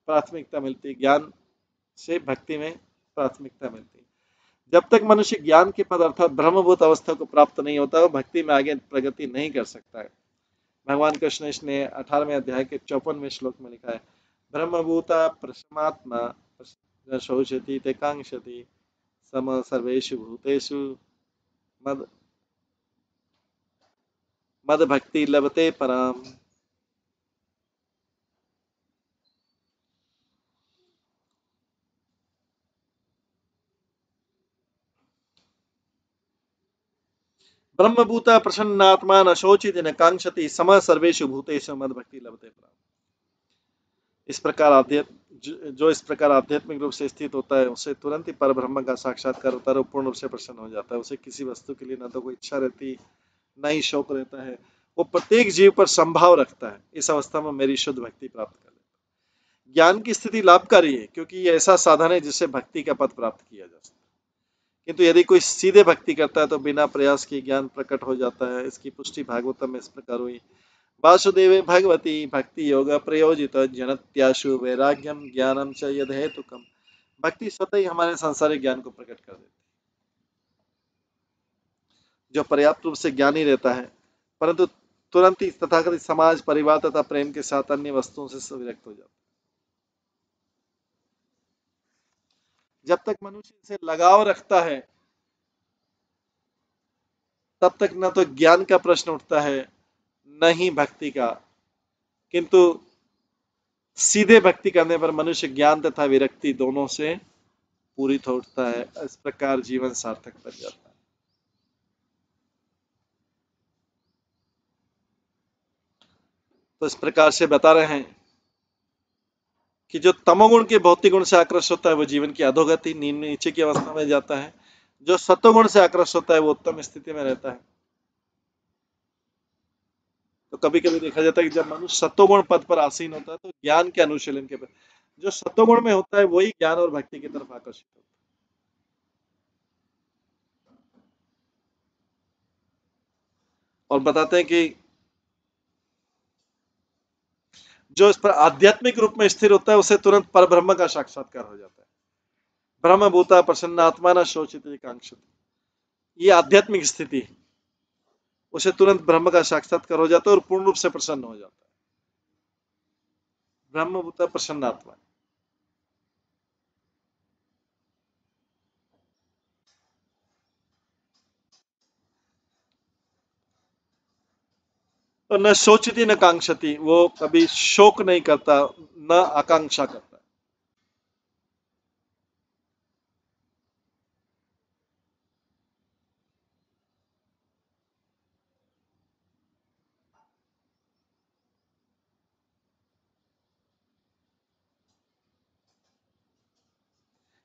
प्राथमिकता मिलती है। ज्ञान से भक्ति में प्राथमिकता मिलती है। जब तक मनुष्य ज्ञान के पद अर्थात ब्रह्मभूत अवस्था को प्राप्त नहीं होता वो भक्ति में आगे प्रगति नहीं कर सकता है। भगवान कृष्ण ने 18वें अध्याय के 54वें श्लोक में लिखा है, ब्रह्मभूता प्रसमात्मा शोचति ते कांक्षति सम सर्वेषु भूतेषु मद भक्ति लभते पराम। ब्रह्मभूता प्रसन्नात्मा न शोचित न कांक्षति सम सर्वेषु भूतेषु मद भक्ति लभते पराम। इस प्रकार जो इस प्रकार आध्यात्मिक रूप से स्थित होता है उसे तुरंत ही पर ब्रह्म का साक्षात्कार होता है और पूर्ण रूप से प्रसन्न हो जाता है। उसे किसी वस्तु के लिए न तो कोई इच्छा रहती न ही शौक रहता है। वो प्रत्येक जीव पर संभाव रखता है। इस अवस्था में मेरी शुद्ध भक्ति प्राप्त कर लेता है। ज्ञान की स्थिति लाभकारी है क्योंकि ये ऐसा साधन है जिससे भक्ति का पद प्राप्त किया जा सकता है। किंतु यदि कोई सीधे भक्ति करता है तो बिना प्रयास के ज्ञान प्रकट हो जाता है। इसकी पुष्टि भागवतम में इस प्रकार हुई, वासुदेवे भगवती भक्ति योग प्रयोजित जनत्याशु वैराग्यम ज्ञानम च यद हेतुकम। भक्ति स्वतः ही हमारे सांसारिक ज्ञान को प्रकट कर देती है। जो पर्याप्त रूप से ज्ञानी रहता है परंतु तुरंत ही तथाकथित समाज परिवार तथा प्रेम के साथ अन्य वस्तुओं से विरक्त हो जाता है। जब तक मनुष्य इनसे लगाव रखता है तब तक न तो ज्ञान का प्रश्न उठता है न ही भक्ति का। किंतु सीधे भक्ति करने पर मनुष्य ज्ञान तथा विरक्ति दोनों से पूरित हो उठता है। इस प्रकार जीवन सार्थक बन जाता है। तो इस प्रकार से बता रहे हैं कि जो तमोगुण के भौतिक गुण से आकृष्ट होता है वो जीवन की अधोगति नीचे की अवस्था में जाता है। जो सत्वगुण से आकृष्ट होता है वो उत्तम स्थिति में रहता है। तो कभी कभी देखा जाता है कि जब मनुष्य सत्वगुण पद पर आसीन होता है तो ज्ञान के अनुशीलन के प्रति जो सत्वगुण में होता है वही ज्ञान और भक्ति की तरफ आकर्षित होता है। और बताते हैं कि जो इस पर आध्यात्मिक रूप में स्थिर होता है उसे तुरंत परब्रह्म का साक्षात्कार हो जाता है। ब्रह्म भूता प्रसन्न आत्मा न शोचित कांक्षित, ये आध्यात्मिक स्थिति है। उसे तुरंत ब्रह्म का साक्षात्कार हो जाता है और पूर्ण रूप से प्रसन्न हो जाता है। ब्रह्म भूता प्रसन्न आत्मा। तो न शोचिति न कांक्षति, वो कभी शोक नहीं करता, न आकांक्षा करता।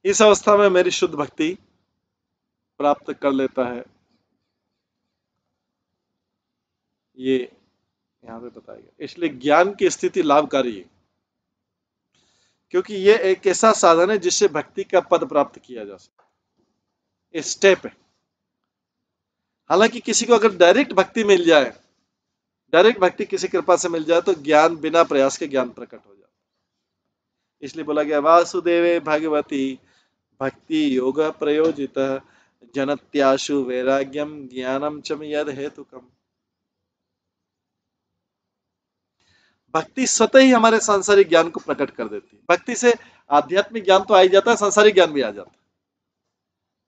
इस अवस्था में मेरी शुद्ध भक्ति प्राप्त कर लेता है, ये यहाँ पे बताया गया। इसलिए ज्ञान की स्थिति लाभकारी है, क्योंकि ये एक ऐसा साधन है जिससे भक्ति का पद प्राप्त किया जा सकता है। स्टेप है। हालांकि किसी को अगर डायरेक्ट भक्ति मिल जाए, डायरेक्ट भक्ति किसी कृपा से मिल जाए, तो ज्ञान बिना प्रयास के ज्ञान प्रकट हो जाता है। इसलिए बोला गया वासुदेवे भगवती भक्ति योग प्रयोजित जनत्याशु वैराग्यम ज्ञानम च यद हेतुकम। भक्ति स्वतः ही हमारे सांसारिक ज्ञान को प्रकट कर देती है। भक्ति से आध्यात्मिक ज्ञान तो आ ही जाता है, सांसारिक ज्ञान भी आ जाता है।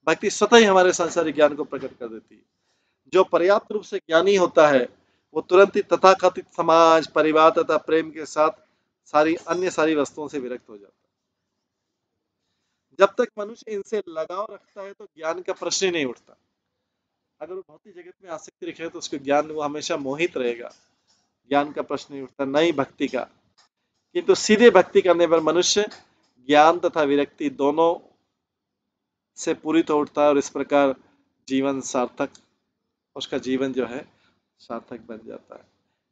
भक्ति स्वतः ही हमारे सांसारिक ज्ञान को प्रकट कर देती है। जो पर्याप्त रूप से ज्ञानी होता है वो तुरंत ही तथाकथित समाज परिवार तथा प्रेम के साथ सारी वस्तुओं से विरक्त हो जाता है। जब तक मनुष्य इनसे लगाव रखता है तो ज्ञान का प्रश्न ही नहीं उठता। अगर वो भौतिक जगत में आसक्ति रखे तो उसको ज्ञान, वो हमेशा मोहित रहेगा, ज्ञान का प्रश्न नहीं उठता, नहीं भक्ति का। किंतु सीधे भक्ति करने पर मनुष्य ज्ञान तथा विरक्ति दोनों से पूरित हो उठता है और इस प्रकार जीवन सार्थक, उसका जीवन जो है सार्थक बन जाता है।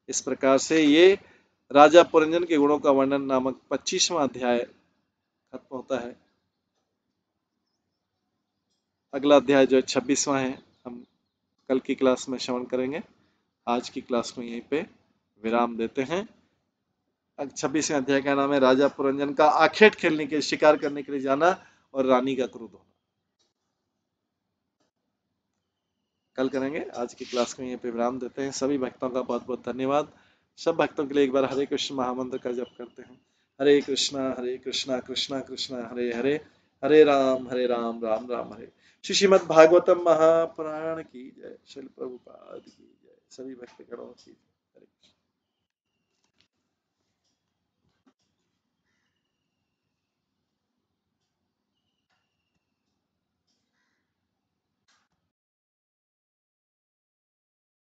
इस प्रकार से ये राजा पुरंजन के गुणों का वर्णन नामक 25वां अध्याय खत्म होता है। अगला अध्याय जो है 26वां है, हम कल की क्लास में श्रवण करेंगे। आज की क्लास में यहीं पे विराम देते हैं। 26वें अध्याय का नाम है राजा पुरंजन का आखेट खेलने के, शिकार करने के लिए जाना और रानी का क्रोध होना। कल करेंगे। आज की क्लास में यहीं पे विराम देते हैं। सभी भक्तों का बहुत बहुत धन्यवाद। सब भक्तों के लिए एक बार हरे कृष्ण महामंत्र का जप करते हैं। हरे कृष्णा कृष्णा कृष्णा हरे हरे, हरे राम राम राम हरे। श्रीमद् भागवतम महापुराण की जय। श्रील प्रभुपाद की जय। सभी भक्तगणों की